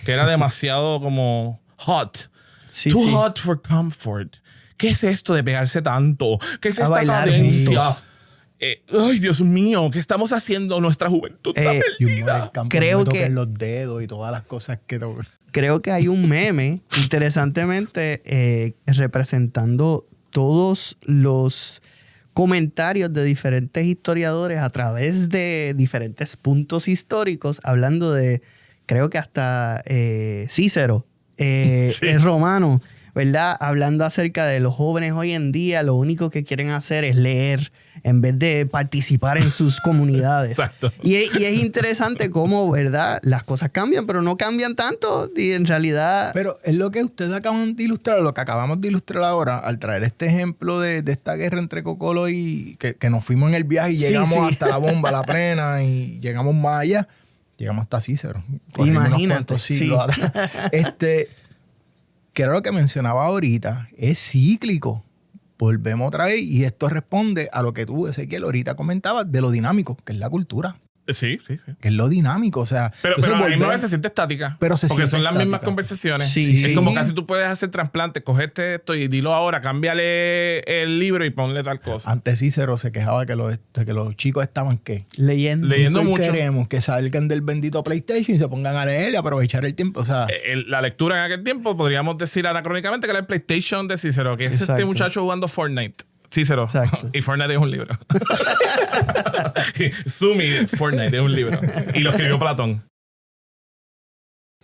que era demasiado como hot. Sí, Too hot for comfort. ¿Qué es esto de pegarse tanto? ¿Qué es esta cadencia? Ay, Dios mío, ¿qué estamos haciendo? Nuestra juventud está perdida. Creo que los dedos y todas las cosas que... Creo que hay un meme, interesantemente, representando todos los comentarios de diferentes historiadores a través de diferentes puntos históricos, hablando de, creo que hasta Cícero, el romano, ¿verdad? Hablando acerca de los jóvenes hoy en día, lo único que quieren hacer es leer en vez de participar en sus comunidades. Exacto. Y es interesante cómo, ¿verdad? Las cosas cambian, pero no cambian tanto y en realidad... Pero es lo que ustedes acaban de ilustrar, lo que acabamos de ilustrar ahora, al traer este ejemplo de esta guerra entre Cocolo y... Que nos fuimos en el viaje y llegamos hasta la bomba, la plena, y llegamos más allá. Llegamos hasta Cícero. Imagínate, siglos atrás. Que era lo que mencionaba ahorita, es cíclico. Volvemos otra vez y esto responde a lo que tú, Ezequiel, ahorita comentabas de lo dinámico, que es la cultura. Sí. Que es lo dinámico, o sea... Pero la misma vez se siente estática. Pero porque son las mismas conversaciones. Sí. Es como casi tú puedes hacer trasplante, cogete esto y dilo ahora, cámbiale el libro y ponle tal cosa. Antes Cícero se quejaba de que los chicos estaban, ¿qué? Leyendo mucho. Queremos que salgan del bendito PlayStation y se pongan a leer y aprovechar el tiempo, o sea... La lectura en aquel tiempo, podríamos decir anacrónicamente que era el PlayStation de Cícero, que es Exacto. este muchacho jugando Fortnite. Cícero. Exacto. Y Fortnite es un libro. Sumi, Fortnite es un libro. Y lo escribió Platón.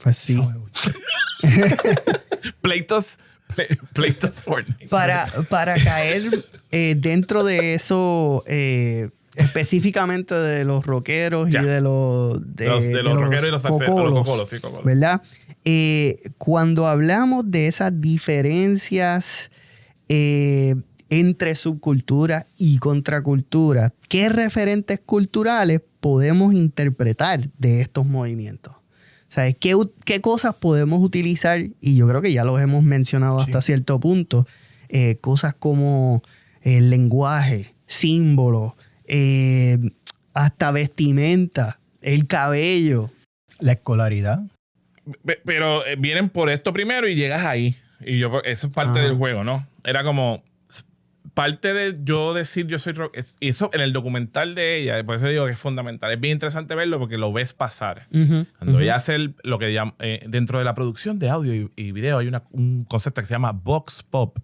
Pues sí. Eso me gusta. Pleitos Fortnite. Para caer dentro de eso, específicamente de los rockeros Ya. y de los rockeros y los cocolos, sí, cocolos. ¿Verdad? Cuando hablamos de esas diferencias entre subcultura y contracultura, ¿qué referentes culturales podemos interpretar de estos movimientos? ¿Sabes? ¿Qué cosas podemos utilizar? Y yo creo que ya los hemos mencionado hasta cierto punto. Cosas como el lenguaje, símbolos, hasta vestimenta, el cabello. La escolaridad. Pero vienen por esto primero y llegas ahí. Y eso es parte del juego, ¿no? Era como parte de yo decir yo soy rock. Y eso en el documental de ella, por eso digo que es fundamental. Es bien interesante verlo porque lo ves pasar. Cuando ella hace lo que llama, dentro de la producción de audio y video hay un concepto que se llama Vox Pop,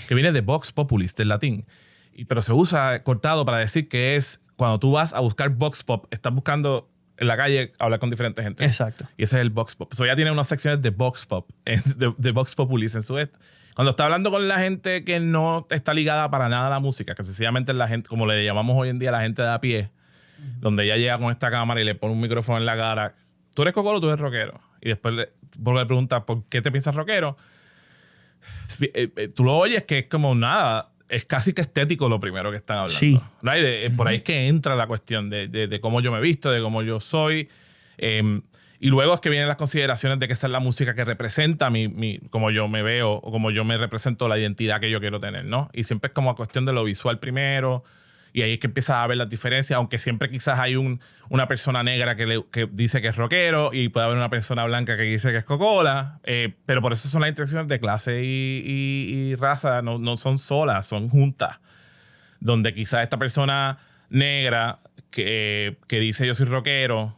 que viene de Vox Populis, del latín. Pero se usa cortado para decir que es cuando tú vas a buscar Vox Pop, estás buscando en la calle hablar con diferente gente. Exacto. Y ese es el Vox Pop. So ya tiene unas secciones de Vox Pop, de Vox Populis en su esto. Cuando está hablando con la gente que no está ligada para nada a la música, que sencillamente es la gente, como le llamamos hoy en día, la gente de a pie, donde ella llega con esta cámara y le pone un micrófono en la cara. ¿Tú eres cocolo o tú eres rockero? Y después le pregunta, ¿por qué te piensas rockero? Tú lo oyes que es como nada, es casi que estético lo primero que están hablando. Sí. Right? Por ahí es que entra la cuestión de cómo yo me visto, de cómo yo soy. Y luego es que vienen las consideraciones de que esa es la música que representa cómo yo me veo o cómo yo me represento, la identidad que yo quiero tener, ¿no? Y siempre es como cuestión de lo visual primero. Y ahí es que empiezas a ver las diferencias, aunque siempre quizás hay una persona negra que dice que es rockero y puede haber una persona blanca que dice que es cocola. Pero por eso son las interacciones de clase y raza, no son solas, son juntas. Donde quizás esta persona negra que dice yo soy rockero,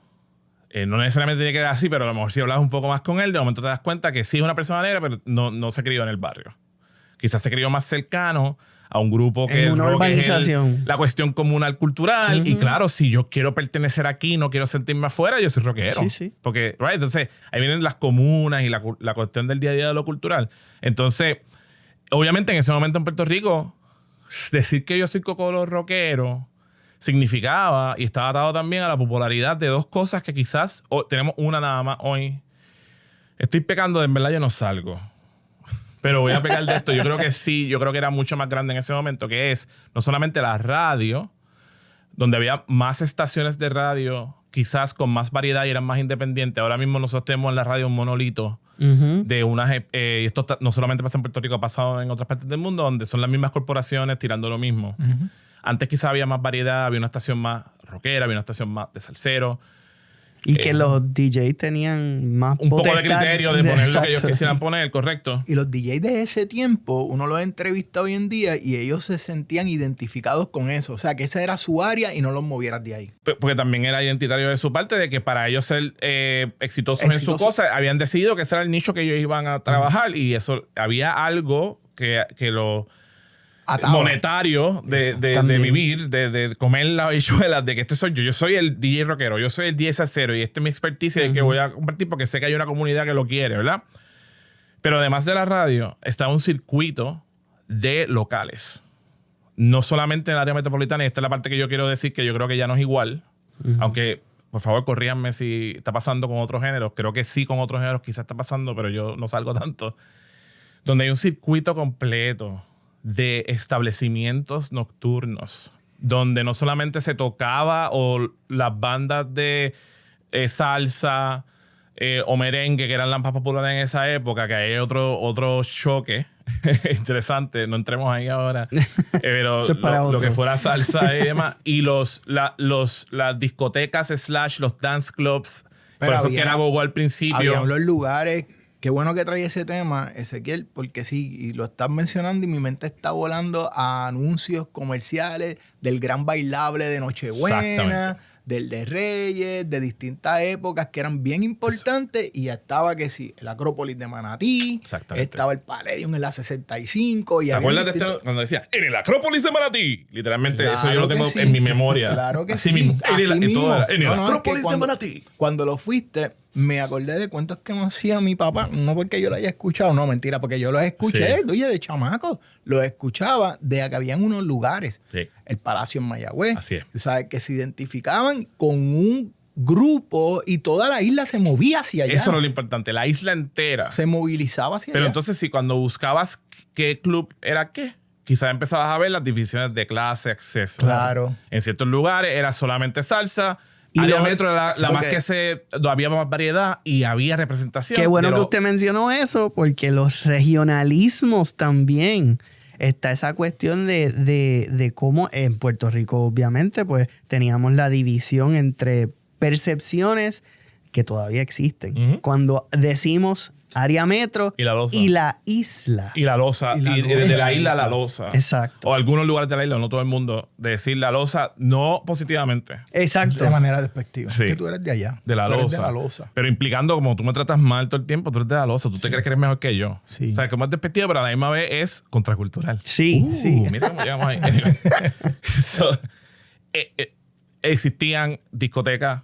no necesariamente tiene que ser así, pero a lo mejor si hablas un poco más con él, de momento te das cuenta que sí es una persona negra, pero no se crió en el barrio. Quizás se crió más cercano a un grupo que en una urbanización. Es la cuestión comunal cultural. Y claro, si yo quiero pertenecer aquí, no quiero sentirme afuera, yo soy rockero. Sí. Porque, right, entonces, ahí vienen las comunas y la cuestión del día a día de lo cultural. Entonces, obviamente en ese momento en Puerto Rico, decir que yo soy cocolo rockero significaba y estaba atado también a la popularidad de dos cosas que quizás tenemos una nada más hoy. Estoy pecando, en verdad yo no salgo. Pero voy a pegar de esto. Yo creo que sí, yo creo que era mucho más grande en ese momento, que es no solamente la radio, donde había más estaciones de radio, quizás con más variedad y eran más independientes. Ahora mismo nosotros tenemos en la radio un monolito de unas... y esto no solamente pasa en Puerto Rico, ha pasado en otras partes del mundo, donde son las mismas corporaciones tirando lo mismo. Antes quizás había más variedad, había una estación más rockera, había una estación más de salsero. Y que los DJs tenían más un poco de potestad criterio de poner lo exacto. que ellos quisieran poner, correcto. Y los DJs de ese tiempo, uno los entrevista hoy en día y ellos se sentían identificados con eso. O sea, que esa era su área y no los movieras de ahí. Porque también era identitario de su parte, de que para ellos ser exitosos en su cosa, habían decidido que ese era el nicho que ellos iban a trabajar. Y eso, había algo que lo... Ataba. Monetario de vivir, de comer las habichuelas, de que este soy yo. Yo soy el DJ rockero, yo soy el DJ salsero y este es mi expertise de que voy a compartir porque sé que hay una comunidad que lo quiere, ¿verdad? Pero además de la radio, estaba un circuito de locales. No solamente en el área metropolitana, y esta es la parte que yo quiero decir que yo creo que ya no es igual. Aunque, por favor, corríjanme si está pasando con otros géneros. Creo que sí, con otros géneros quizás está pasando, pero yo no salgo tanto. Donde hay un circuito completo de establecimientos nocturnos, donde no solamente se tocaba o las bandas de salsa o merengue, que eran las más populares en esa época, que hay otro choque interesante, no entremos ahí ahora, pero lo que fuera salsa y demás, y las discotecas / los dance clubs, pero por eso que era Gogo al principio. Había los lugares. Qué bueno que trae ese tema, Ezequiel, porque sí, y lo estás mencionando y mi mente está volando a anuncios comerciales del gran bailable de Nochebuena, del de Reyes, de distintas épocas que eran bien importantes. Eso. Y ya estaba que sí, el Acrópolis de Manatí, estaba el Palladium en la 65. ¿Te acuerdas de esto cuando decía, en el Acrópolis de Manatí? Literalmente, claro, eso yo lo tengo en mi memoria. Claro que así sí. Mismo. Así mismo. En el Acrópolis de Manatí. Cuando lo fuiste, me acordé de cuentos que me hacía mi papá, no porque yo lo haya escuchado, no, mentira, porque yo los escuché, oye, de chamaco, los escuchaba de que habían unos lugares, el Palacio en Mayagüez, ¿sabes? Que se identificaban con un grupo y toda la isla se movía hacia allá. Eso era lo importante, la isla entera. Se movilizaba hacia allá. Pero entonces, si cuando buscabas qué club era qué, quizás empezabas a ver las divisiones de clase, acceso. Claro. En ciertos lugares era solamente salsa. Y área metro era la más que había más variedad y había representación. Qué bueno que usted mencionó eso, porque los regionalismos también. Está esa cuestión de cómo en Puerto Rico, obviamente, pues teníamos la división entre percepciones que todavía existen. Cuando decimos área metro y la isla. Y la losa. Y desde la isla a la losa. Exacto. O algunos lugares de la isla, no todo el mundo, de decir la losa no positivamente. Exacto. De manera despectiva. Sí. Que tú eres de allá. De la losa. De la losa. Pero implicando como tú me tratas mal todo el tiempo, tú eres de la losa. Tú te crees que eres mejor que yo. Sí. O sea, como es despectivo, pero a la misma vez es contracultural. Sí, sí. Mira cómo llegamos ahí. Existían discotecas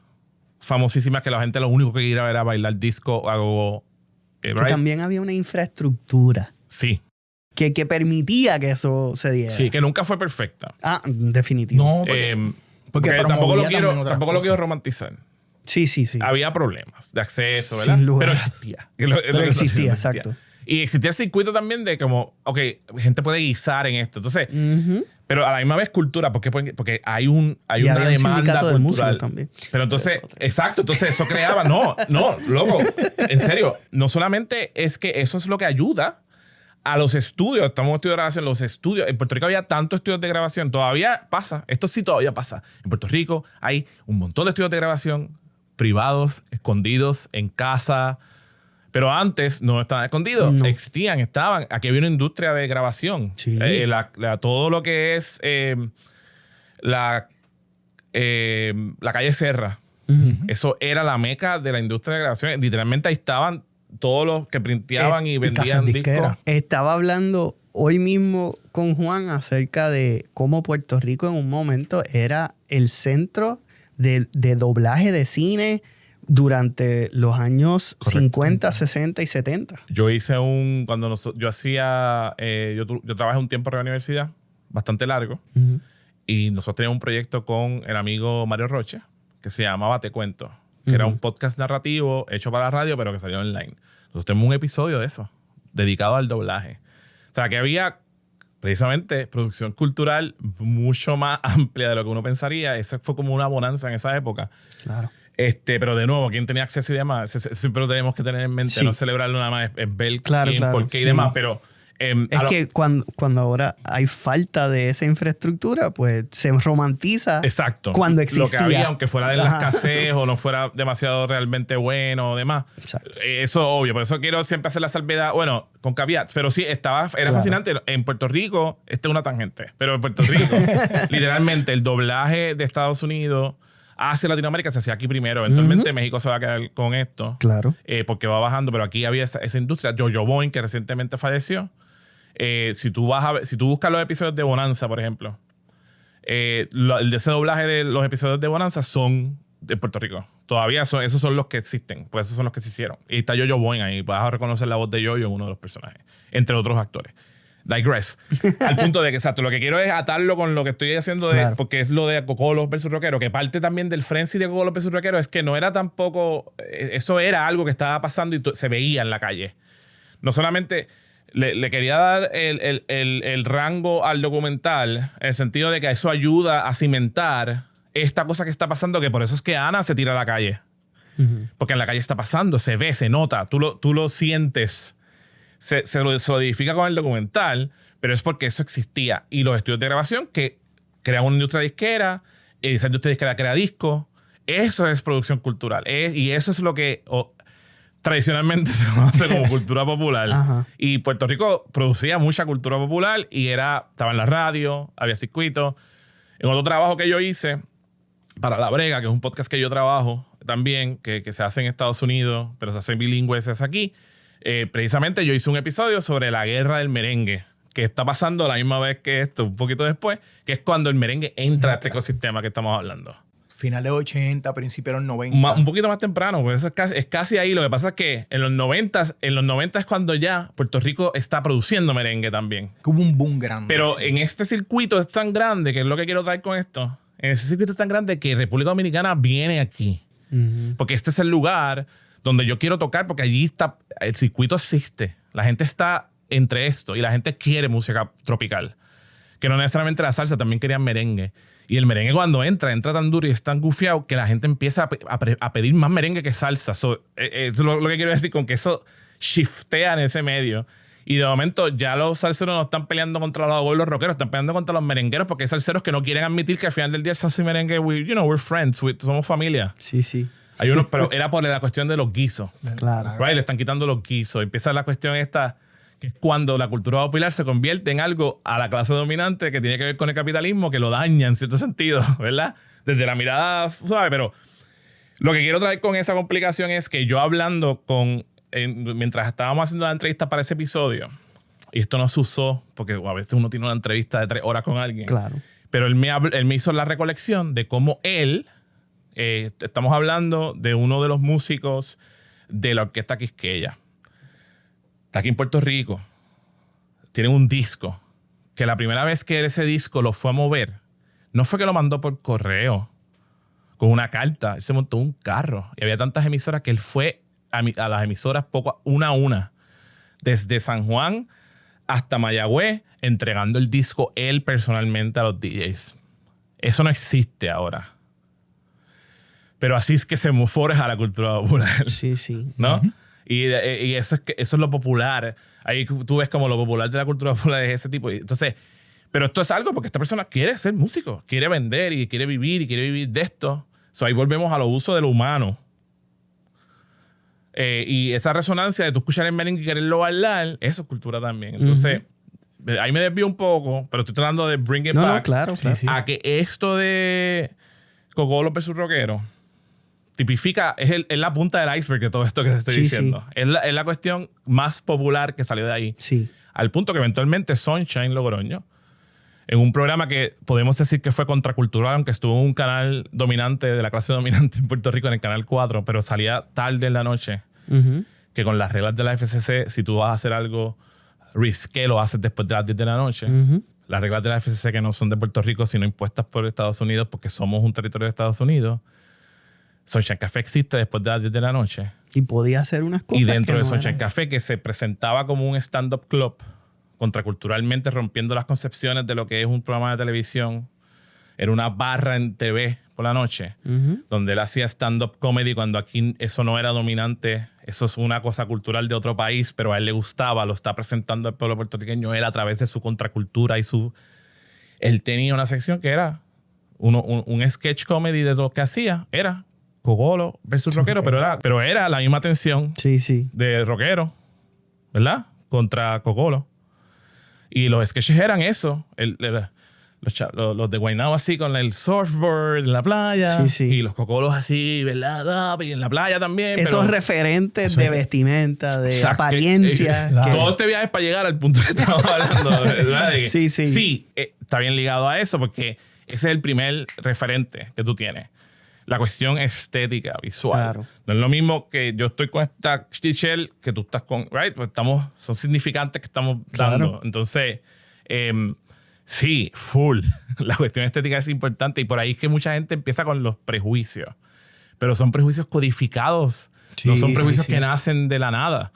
famosísimas que la gente lo único que quería ver era bailar disco a gogo. Que también había una infraestructura. Sí. Que permitía que eso se diera. Sí, que nunca fue perfecta. Ah, definitivo. No, porque tampoco lo quiero romantizar. Sí. Había problemas de acceso, ¿verdad? Pero existía. Pero existía, exacto. Y existía el circuito también de como, ok, gente puede guisar en esto. Entonces, pero a la misma vez cultura, porque hay una demanda cultural también. Pero entonces, exacto, entonces eso creaba, no, loco, en serio, no solamente es que eso es lo que ayuda a los estudios, estamos en estudio de grabación, los estudios, en Puerto Rico había tantos estudios de grabación, todavía pasa, esto sí todavía pasa. En Puerto Rico hay un montón de estudios de grabación privados, escondidos, en casa. Pero antes no estaban escondidos, existían, estaban. Aquí había una industria de grabación. Sí. Todo lo que es la calle Serra, eso era la meca de la industria de grabación. Literalmente ahí estaban todos los que printeaban y vendían discos. Estaba hablando hoy mismo con Juan acerca de cómo Puerto Rico en un momento era el centro de doblaje de cine durante los años 50, 60 y 70. Yo hice yo trabajé un tiempo en la universidad, bastante largo, y nosotros teníamos un proyecto con el amigo Mario Roche, que se llamaba Te Cuento, que era un podcast narrativo hecho para la radio, pero que salió online. Nosotros tenemos un episodio de eso, dedicado al doblaje. O sea, que había precisamente producción cultural mucho más amplia de lo que uno pensaría. Eso fue como una bonanza en esa época. Claro. Pero de nuevo, ¿quién tenía acceso y demás? Siempre lo tenemos que tener en mente, no celebrarlo nada más, es ver quién, por qué y demás, pero... es que cuando ahora hay falta de esa infraestructura, pues se romantiza cuando existía. Lo que había, aunque fuera de la escasez o no fuera demasiado realmente bueno o demás. Exacto. Eso obvio, por eso quiero siempre hacer la salvedad, bueno, con caveats, pero sí, era fascinante. En Puerto Rico, esta es una tangente, pero en Puerto Rico, literalmente, el doblaje de Estados Unidos hacia Latinoamérica se hacía aquí primero. Eventualmente México se va a quedar con esto. Claro. Porque va bajando, pero aquí había esa industria. Jojo Boyne, que recientemente falleció. Si tú buscas los episodios de Bonanza, por ejemplo, ese doblaje de los episodios de Bonanza son de Puerto Rico. Todavía esos son los que existen. Pues esos son los que se hicieron. Y está Yo-Yo Boing ahí. Vas a reconocer la voz de Yo-Yo en uno de los personajes. Entre otros actores. Digress. Al punto de que, exacto, lo que quiero es atarlo con lo que estoy haciendo, porque es lo de Cocolos versus Rockero, que parte también del frenzy de Cocolos versus Rockero es que no era tampoco... Eso era algo que estaba pasando y se veía en la calle. No solamente... Le quería dar el rango al documental en el sentido de que eso ayuda a cimentar esta cosa que está pasando, que por eso es que Ana se tira a la calle. Porque en la calle está pasando, se ve, se nota, tú lo sientes. Se lo solidifica con el documental, pero es porque eso existía. Y los estudios de grabación que crean una industria disquera, esa industria disquera crea discos. Eso es producción cultural. Y eso es lo que tradicionalmente se conoce como cultura popular. Y Puerto Rico producía mucha cultura popular y estaba en la radio, había circuitos. En otro trabajo que yo hice para La Brega, que es un podcast que yo trabajo también, que se hace en Estados Unidos, pero se hace bilingüe, se hace aquí. Precisamente yo hice un episodio sobre la guerra del merengue, que está pasando a la misma vez que esto, un poquito después, que es cuando el merengue entra a este ecosistema que estamos hablando. Finales 80, principios de los 90. Un poquito más temprano, pues eso es casi ahí. Lo que pasa es que en los 90 es cuando ya Puerto Rico está produciendo merengue también. Hubo un boom grande. Pero en este circuito es tan grande, que es lo que quiero traer con esto, en ese circuito es tan grande que República Dominicana viene aquí. Porque este es el lugar donde yo quiero tocar, porque allí está, el circuito existe. La gente está entre esto y la gente quiere música tropical. Que no necesariamente la salsa, también querían merengue. Y el merengue cuando entra tan duro y es tan gufiado que la gente empieza a pedir más merengue que salsa. Es lo que quiero decir con que eso shiftea en ese medio. Y de momento ya los salseros no están peleando contra los rockeros, están peleando contra los merengueros porque hay salseros que no quieren admitir que al final del día el salsa y merengue, we're friends, somos familia. Sí, sí. Hay unos, pero era por la cuestión de los guisos. Claro. Right? Le están quitando los guisos. Empieza la cuestión esta, que es cuando la cultura popular se convierte en algo a la clase dominante que tiene que ver con el capitalismo, que lo daña en cierto sentido, ¿verdad? Desde la mirada suave. Pero lo que quiero traer con esa complicación es que yo hablando mientras estábamos haciendo la entrevista para ese episodio, y esto no se usó, porque a veces uno tiene una entrevista de 3 horas con alguien. Claro. Pero él me hizo la recolección de cómo él, estamos hablando de uno de los músicos de la Orquesta Quisqueya. Está aquí en Puerto Rico. Tiene un disco que la primera vez que ese disco lo fue a mover, no fue que lo mandó por correo con una carta. Él se montó un carro y había tantas emisoras que él fue a las emisoras una a una. Desde San Juan hasta Mayagüez, entregando el disco él personalmente a los DJs. Eso no existe ahora. Pero así es que se forja la cultura popular. Sí, sí. ¿No? Y eso es lo popular. Ahí tú ves como lo popular de la cultura popular es ese tipo. Entonces, pero esto es algo porque esta persona quiere ser músico, quiere vender y quiere vivir de esto. Ahí volvemos a lo uso de lo humano. Y esa resonancia de tú escuchar el merengue y quererlo bailar, eso es cultura también. Entonces, ahí me desvío un poco, pero estoy tratando de bring it back. No, claro. Sí. A que esto de Cocolos versus Rockero tipifica, es la punta del iceberg de todo esto que te estoy diciendo. Sí. Es la cuestión más popular que salió de ahí. Sí. Al punto que eventualmente Sunshine Logroño, en un programa que podemos decir que fue contracultural, aunque estuvo en un canal dominante de la clase dominante en Puerto Rico, en el canal 4, pero salía tarde en la noche, que con las reglas de la FCC, si tú vas a hacer algo risqué, lo haces después de las 10 de la noche. Las reglas de la FCC que no son de Puerto Rico, sino impuestas por Estados Unidos, porque somos un territorio de Estados Unidos. Sunshine Café existe después de las 10 de la noche. Y podía hacer unas cosas. Y dentro de Sunshine Café, que se presentaba como un stand-up club, contraculturalmente rompiendo las concepciones de lo que es un programa de televisión, era una barra en TV por la noche, donde él hacía stand-up comedy cuando aquí eso no era dominante. Eso es una cosa cultural de otro país, pero a él le gustaba, lo está presentando al pueblo puertorriqueño, él a través de su contracultura y él tenía una sección que era un sketch comedy de lo que hacía, era Cogolo versus Rockero, pero era la misma tensión de Rockero, ¿verdad? Contra Cogolo. Y los sketches eran eso. Los de Guaynabo así con el surfboard en la playa. Y los cocolos así, ¿verdad? Y en la playa también. Esos referentes de vestimenta, de apariencia. Todo este viaje es para llegar al punto que estamos hablando, ¿verdad? Sí, está bien ligado a eso porque ese es el primer referente que tú tienes. la cuestión estética, visual. Claro. No es lo mismo que yo estoy con esta t-shirt que tú estás con, right? Pues son significantes que estamos dando. Claro. Entonces, sí, full. La cuestión estética es importante y por ahí es que mucha gente empieza con los prejuicios. Pero son prejuicios codificados. Sí, no son prejuicios sí. que nacen de la nada.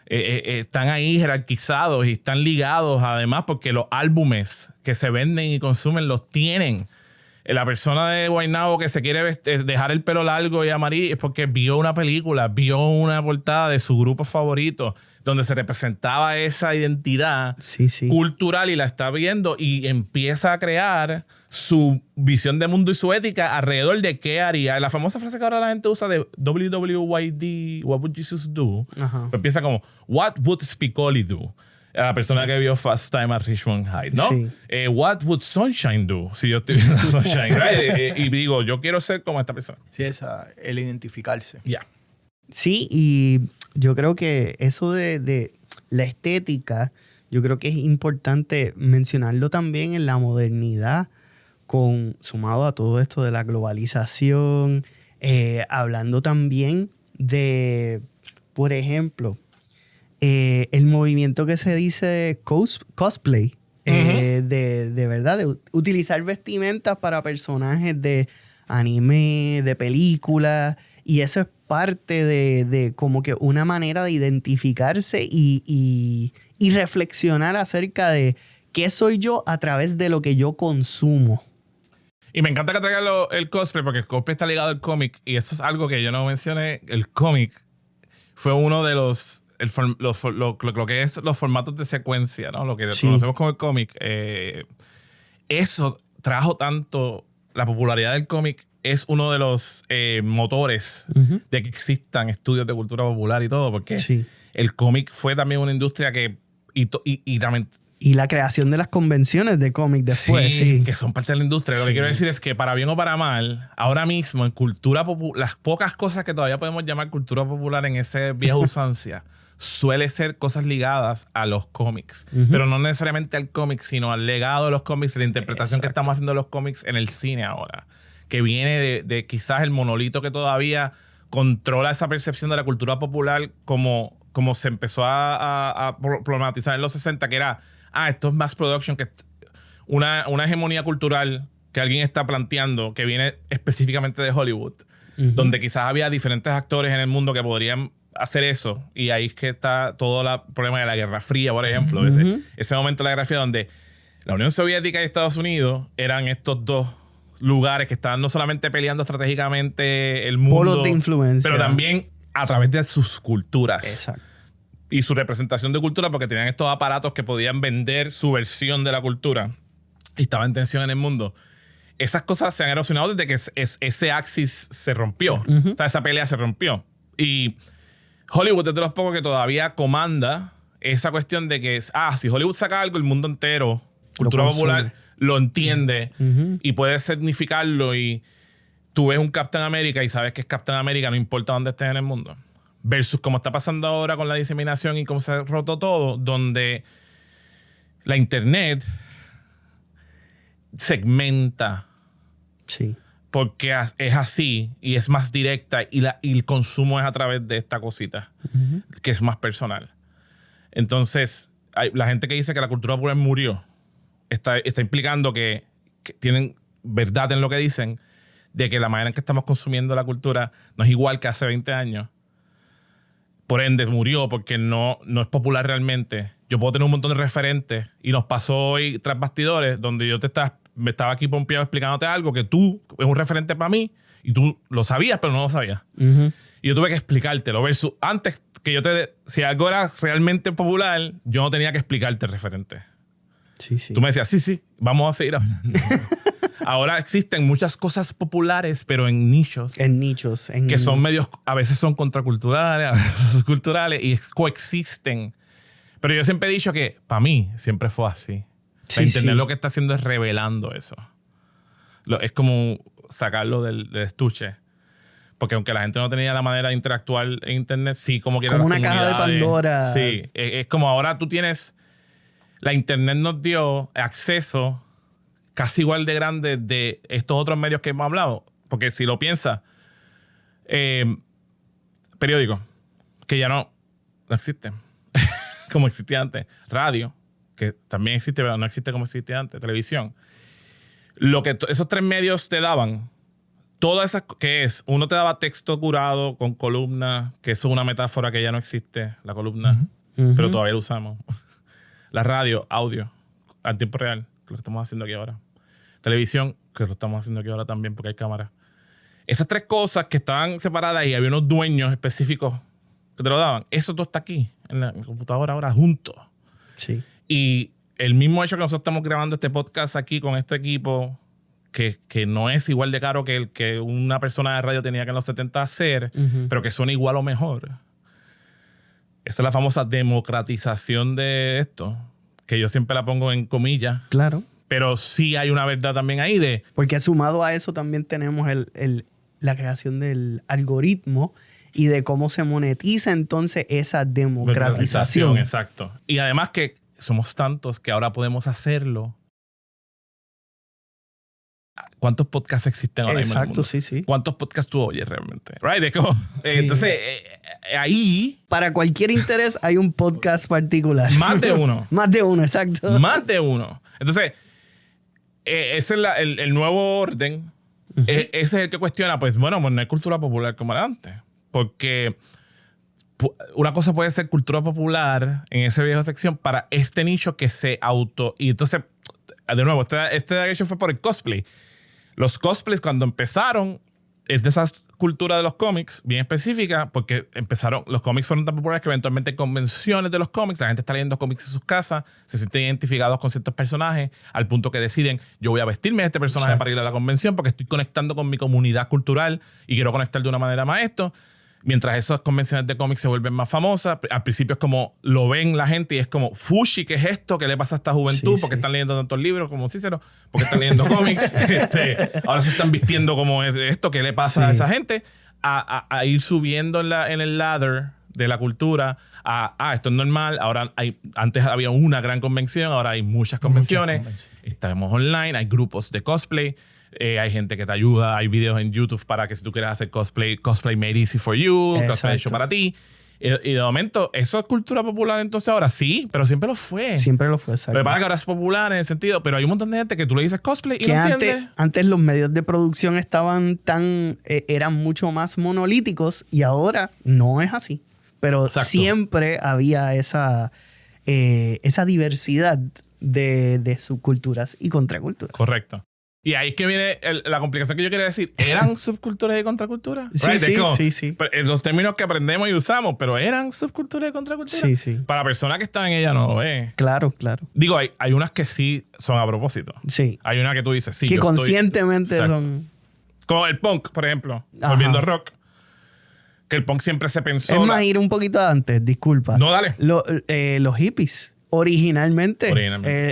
Están ahí jerarquizados y están ligados además porque los álbumes que se venden y consumen los tienen. La persona de Guaynabo que se quiere dejar el pelo largo y amarillo es porque vio una película, vio una portada de su grupo favorito donde se representaba esa identidad cultural y la está viendo y empieza a crear su visión de mundo y su ética alrededor de qué haría. La famosa frase que ahora la gente usa de WWYD, What Would Jesus Do? Pues empieza como, What Would Spicoli Do? La persona que vio Fast Time at Richmond High, ¿no? Sí. What would Sunshine do? Si yo estoy viendo Sunshine, right? Y digo, yo quiero ser como esta persona. Sí, el identificarse. Ya. Sí, y yo creo que eso de la estética, yo creo que es importante mencionarlo también en la modernidad, sumado a todo esto de la globalización, hablando también de, por ejemplo, el movimiento que se dice cosplay, de verdad, de utilizar vestimentas para personajes de anime, de películas, y eso es parte de como que una manera de identificarse y reflexionar acerca de qué soy yo a través de lo que yo consumo. Y me encanta que traigan el cosplay porque el cosplay está ligado al cómic y eso es algo que yo no mencioné. El cómic fue uno de lo que es los formatos de secuencia, ¿no? Lo que conocemos como el cómic. Eso trajo tanto la popularidad del cómic. Es uno de los motores de que existan estudios de cultura popular y todo, porque el cómic fue también una industria que y la creación de las convenciones de cómic después. Que son parte de la industria. Lo que quiero decir es que para bien o para mal, ahora mismo en cultura popular, las pocas cosas que todavía podemos llamar cultura popular en esa vieja usancia, suele ser cosas ligadas a los cómics. Pero no necesariamente al cómic, sino al legado de los cómics, la interpretación que estamos haciendo de los cómics en el cine ahora. Que viene de quizás el monolito que todavía controla esa percepción de la cultura popular como se empezó a problematizar en los 60, que era, esto es mass production, que una hegemonía cultural que alguien está planteando que viene específicamente de Hollywood, donde quizás había diferentes actores en el mundo que podrían hacer eso, y ahí es que está todo el problema de la Guerra Fría, por ejemplo. Ese momento de la Guerra Fría donde la Unión Soviética y Estados Unidos eran estos dos lugares que estaban no solamente peleando estratégicamente el mundo, polos de influencia, pero también a través de sus culturas. Exacto. Y su representación de cultura, porque tenían estos aparatos que podían vender su versión de la cultura y estaba en tensión en el mundo. Esas cosas se han erosionado desde que ese axis se rompió. O sea, esa pelea se rompió. Y Hollywood es de los pocos que todavía comanda esa cuestión de que si Hollywood saca algo, el mundo entero, cultura popular, lo entiende y puede significarlo. Y tú ves un Captain America y sabes que es Captain America, no importa dónde estés en el mundo. Versus como está pasando ahora con la diseminación y cómo se ha roto todo, donde la internet segmenta. Sí. Porque es así y es más directa y el consumo es a través de esta cosita, que es más personal. Entonces, la gente que dice que la cultura popular murió está implicando que tienen verdad en lo que dicen, de que la manera en que estamos consumiendo la cultura no es igual que hace 20 años. Por ende, murió porque no es popular realmente. Yo puedo tener un montón de referentes y nos pasó hoy tras bastidores donde yo me estaba aquí pompeado explicándote algo que tú es un referente para mí y tú lo sabías, pero no lo sabías. Y yo tuve que explicártelo. Versus antes que si algo era realmente popular, yo no tenía que explicarte el referente. Sí. Tú me decías, sí, vamos a seguir hablando. Ahora existen muchas cosas populares, pero en nichos. Que son medios, a veces son contraculturales, a veces son culturales y coexisten. Pero yo siempre he dicho que, para mí, siempre fue así. Internet lo que está haciendo es revelando eso. Es como sacarlo del estuche. Porque aunque la gente no tenía la manera de interactuar en Internet, sí, como quiera. Como una caja de Pandora. Sí, es como ahora tú tienes... La Internet nos dio acceso casi igual de grande de estos otros medios que hemos hablado. Porque si lo piensas, periódico, que ya no existe, como existía antes. Radio, que también existe, pero no existe como existía antes. Televisión. Lo que esos 3 medios te daban, todas esas, que es, uno te daba texto curado con columnas, que eso es una metáfora que ya no existe, la columna, pero todavía lo usamos. La radio, audio, al tiempo real, que lo estamos haciendo aquí ahora. Televisión, que lo estamos haciendo aquí ahora también porque hay cámaras. Esas 3 cosas que estaban separadas y había unos dueños específicos que te lo daban, eso todo está aquí, en la computadora ahora, junto. Sí. Y el mismo hecho que nosotros estamos grabando este podcast aquí con este equipo, que no es igual de caro que el que una persona de radio tenía que en los 70 hacer, pero que suena igual o mejor. Esa es la famosa democratización de esto, que yo siempre la pongo en comillas. Claro. Pero sí hay una verdad también ahí de... Porque sumado a eso también tenemos la creación del algoritmo y de cómo se monetiza entonces esa democratización. Exacto. Y además que somos tantos que ahora podemos hacerlo. ¿Cuántos podcasts existen ahora mismo en el mundo? Exacto, sí. ¿Cuántos podcasts tú oyes realmente? Right? Entonces, ahí... Para cualquier interés hay un podcast particular. Más de uno. Más de uno, exacto. Más de uno. Entonces, ese es el nuevo orden. Ese es el que cuestiona, pues no hay cultura popular como era antes. Porque una cosa puede ser cultura popular en esa vieja sección para este nicho que se auto... Y entonces, de nuevo, este hecho fue por el cosplay. Los cosplays cuando empezaron es de esa cultura de los cómics bien específica, porque los cómics fueron tan populares que eventualmente en convenciones de los cómics la gente está leyendo cómics en sus casas, se sienten identificados con ciertos personajes al punto que deciden, yo voy a vestirme de este personaje para ir a la convención porque estoy conectando con mi comunidad cultural y quiero conectar de una manera más esto. Mientras esas convenciones de cómics se vuelven más famosas, al principio es como lo ven la gente y es como, Fushi, ¿qué es esto? ¿Qué le pasa a esta juventud? ¿Por qué están leyendo tantos libros como Cícero? ¿Por qué están leyendo cómics? Ahora se están vistiendo como esto. ¿Qué le pasa a esa gente? A ir subiendo en el ladder de la cultura. Esto es normal. Ahora antes había una gran convención, ahora hay muchas convenciones. Estamos online, hay grupos de cosplay. Hay gente que te ayuda, hay videos en YouTube para que si tú quieres hacer cosplay made easy for you, cosplay hecho para ti. Y de momento, ¿eso es cultura popular entonces ahora? Sí, pero siempre lo fue. Siempre lo fue, exacto. Pero para que ahora es popular en el sentido, pero hay un montón de gente que tú le dices cosplay y que no entiende. Antes los medios de producción eran mucho más monolíticos y ahora no es así. Pero siempre había esa diversidad de subculturas y contraculturas. Correcto. Y ahí es que viene la complicación que yo quería decir. ¿Eran subculturas y contraculturas? Sí. Los términos que aprendemos y usamos, pero ¿eran subculturas y contraculturas? Sí. Para la persona que está en ella no lo ve. Claro. Digo, hay unas que sí son a propósito. Sí. Hay una que tú dices, sí. Que conscientemente son... Como el punk, por ejemplo. Volviendo al rock. Que el punk siempre se pensó... Es más, ir un poquito antes, disculpa. No, dale. Los hippies. Originalmente.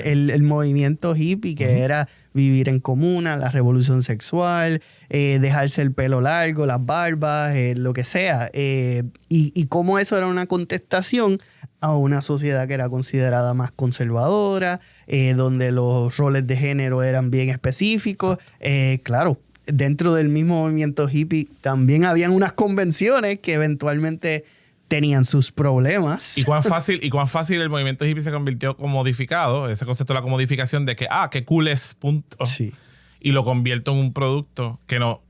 El movimiento hippie que era vivir en comuna, la revolución sexual, dejarse el pelo largo, las barbas, lo que sea. Y cómo eso era una contestación a una sociedad que era considerada más conservadora, donde los roles de género eran bien específicos. Claro, dentro del mismo movimiento hippie también habían unas convenciones que eventualmente tenían sus problemas. ¿Y cuán fácil el movimiento hippie se convirtió comodificado? Ese concepto de la comodificación de que, qué cool es, punto. Sí. Y lo convierto en un producto que nos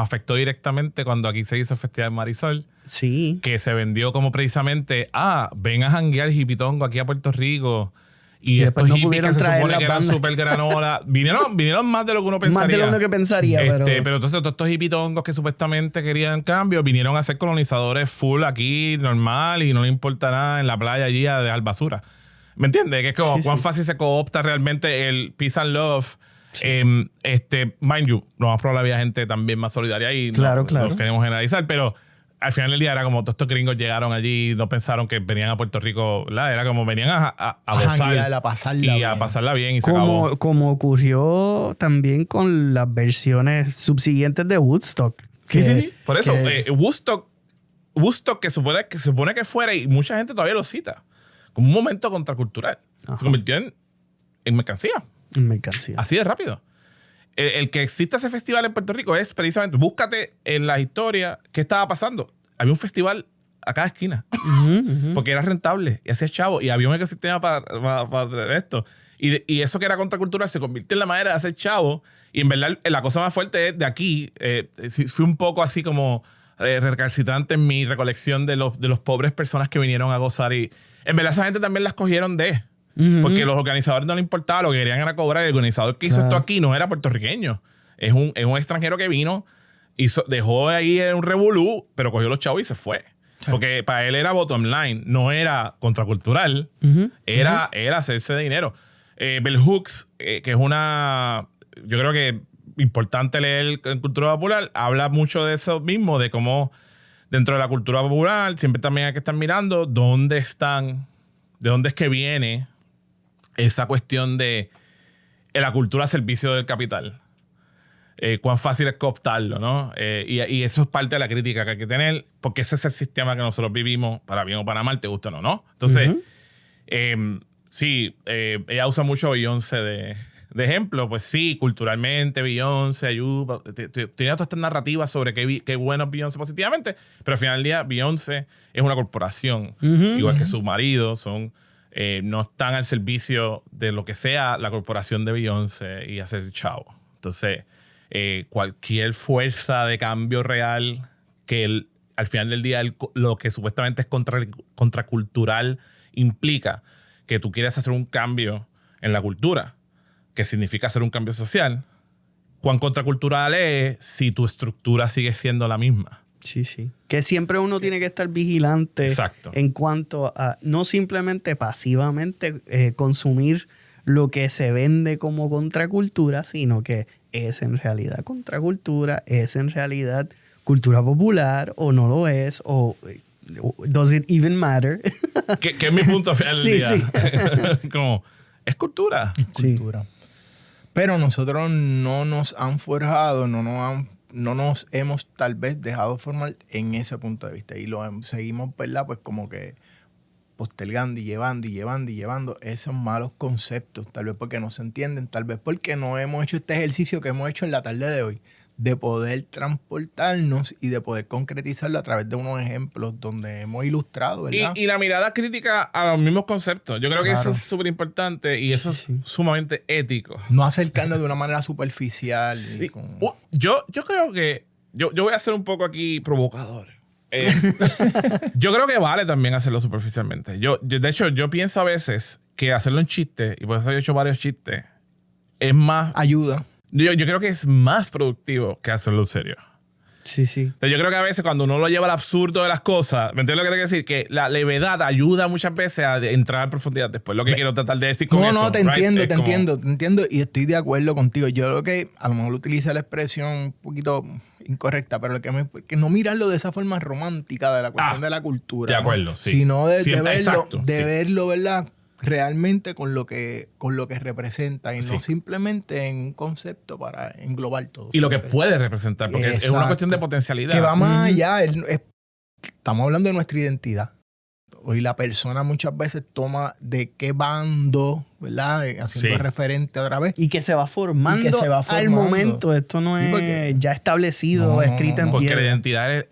afectó directamente cuando aquí se hizo el Festival Marisol. Sí. Que se vendió como precisamente, ven a janguear hipitongo aquí a Puerto Rico. Y estos no hippies que se supone que eran bandas. súper granola. vinieron más de lo que uno pensaría. Más de lo que uno que pensaría, pero entonces todos estos hipitongos que supuestamente querían cambio vinieron a ser colonizadores full aquí, normal, y no le importa nada en la playa allí a dejar basura. ¿Me entiendes? Que es como cuán fácil se coopta realmente el peace and love. Sí. Mind you, lo más probable había gente también más solidaria y claro. No queremos generalizar, pero al final del día era como todos estos gringos llegaron allí y no pensaron que venían a Puerto Rico, ¿verdad? Era como venían a gozar a pasarla bien y se acabó. Como ocurrió también con las versiones subsiguientes de Woodstock. Sí. Por eso, Woodstock que supone que fuera, y mucha gente todavía lo cita, como un momento contracultural. Se convirtió en mercancía. En mercancía. Así de rápido. el que exista ese festival en Puerto Rico es precisamente, búscate en la historia qué estaba pasando. Había un festival a cada esquina porque era rentable y hacía chavo y había un ecosistema para esto. Y eso que era contracultural se convirtió en la manera de hacer chavo. Y en verdad la cosa más fuerte es de aquí. Fui un poco así como recalcitrante en mi recolección de los pobres personas que vinieron a gozar. Y en verdad esa gente también las cogieron porque los organizadores no les importaba, lo que querían era cobrar. El organizador que hizo esto aquí no era puertorriqueño. Es un extranjero que vino, dejó ahí un revolú, pero cogió los chavos y se fue. Sí. Porque para él era bottom line, no era contracultural, era hacerse de dinero. Bell Hooks, que es yo creo que importante leer en cultura popular, habla mucho de eso mismo, de cómo dentro de la cultura popular siempre también hay que estar mirando de dónde es que viene esa cuestión de la cultura al servicio del capital. Cuán fácil es cooptarlo, ¿no? Y eso es parte de la crítica que hay que tener, porque ese es el sistema que nosotros vivimos, para bien o para mal, te gusta o no. Entonces, sí, ella usa mucho Beyoncé de ejemplo. Pues sí, culturalmente Beyoncé ayuda, tiene todas estas narrativas sobre qué bueno es Beyoncé positivamente, pero al final del día Beyoncé es una corporación, igual que su marido, no están al servicio de lo que sea la corporación de Beyoncé y hacer chavo. Entonces, cualquier fuerza de cambio real que al final del día lo que supuestamente es contracultural implica que tú quieres hacer un cambio en la cultura, que significa hacer un cambio social, ¿cuán contracultural es si tu estructura sigue siendo la misma? Sí, sí. Que siempre uno tiene que estar vigilante. Exacto. En cuanto a no simplemente pasivamente consumir lo que se vende como contracultura, sino que es en realidad contracultura, es en realidad cultura popular o no lo es, o does it even matter? que es mi punto final del día. Sí. Como, es cultura. Es cultura. Sí. Pero nosotros no nos han forjado, no nos hemos tal vez dejado formar en ese punto de vista. Y lo seguimos, ¿verdad? Pues como que postergando y llevando esos malos conceptos. Tal vez porque no se entienden, tal vez porque no hemos hecho este ejercicio que hemos hecho en la tarde de hoy, de poder transportarnos y de poder concretizarlo a través de unos ejemplos donde hemos ilustrado, ¿verdad? Y la mirada crítica a los mismos conceptos. Yo creo que eso es súper importante y eso es sumamente ético. No acercarnos de una manera superficial. Sí. Yo creo que... Yo voy a ser un poco aquí provocador. Yo creo que vale también hacerlo superficialmente. De hecho, yo pienso a veces que hacerlo en chiste, y por eso he hecho varios chistes, es más... Ayuda. Yo creo que es más productivo que hacerlo en serio. Sí, sí. Entonces, yo creo que a veces cuando uno lo lleva al absurdo de las cosas, ¿me entiendes lo que tengo que decir? Que la levedad ayuda muchas veces a entrar en profundidad. Después lo que quiero tratar de decir con eso. No, te entiendo y estoy de acuerdo contigo. Yo creo que a lo mejor utiliza la expresión un poquito incorrecta, pero que no mirarlo de esa forma romántica de la cuestión de la cultura. De acuerdo, sí. Sino de verlo, ¿verdad? Realmente con lo que representa y no simplemente en un concepto para englobar todo. Y lo que puede representar, porque es una cuestión de potencialidad. Que va más allá. Estamos hablando de nuestra identidad. Hoy la persona muchas veces toma de qué bando, ¿verdad? Haciendo referente otra vez. Y que se va formando al momento. Esto no es ya establecido, escrito en piedra. Porque la identidad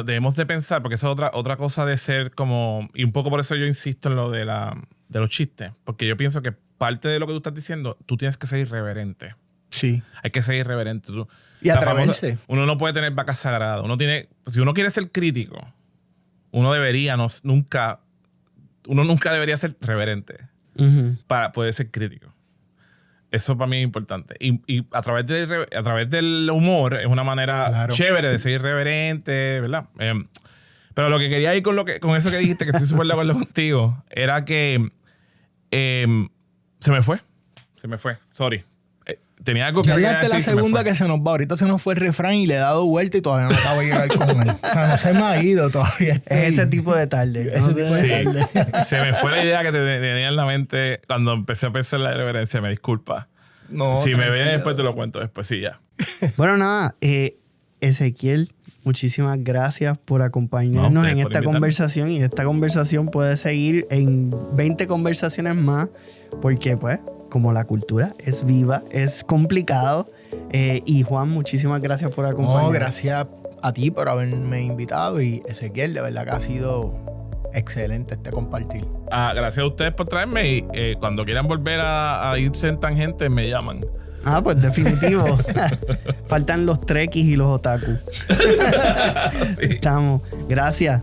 debemos de pensar, porque eso es otra cosa de ser como... Y un poco por eso yo insisto en lo de los chistes. Porque yo pienso que parte de lo que tú estás diciendo, tú tienes que ser irreverente. Sí. Hay que ser irreverente. Y atreverse. Uno no puede tener vacas sagradas. Si uno quiere ser crítico, uno nunca debería ser reverente para poder ser crítico. Eso para mí es importante. Y a través del humor es una manera chévere de ser irreverente, ¿verdad? Pero lo que quería ir con eso que dijiste, que estoy súper de acuerdo contigo, era que se me fue. Sorry. Tenía algo que decir. La segunda que se nos va. Ahorita se nos fue el refrán y le he dado vuelta y todavía no acabo de llegar con él. O sea, no se me ha ido todavía. Es ese tipo de tarde. Se me fue la idea que te tenía en la mente cuando empecé a pensar en la reverencia. Me disculpa. No, si me viene después te lo cuento después. Sí, ya. Bueno, nada. Ezequiel, muchísimas gracias por acompañarnos en esta conversación. Y esta conversación puede seguir en 20 conversaciones más porque, pues, como la cultura es viva, es complicado Y Juan, muchísimas gracias por acompañarnos. No, gracias a ti por haberme invitado y Ezequiel, de verdad que ha sido excelente este compartir. Gracias a ustedes por traerme y cuando quieran volver a irse en tangente me llaman. Pues definitivo. Faltan los trekkies y los otaku. Sí. Estamos. Gracias.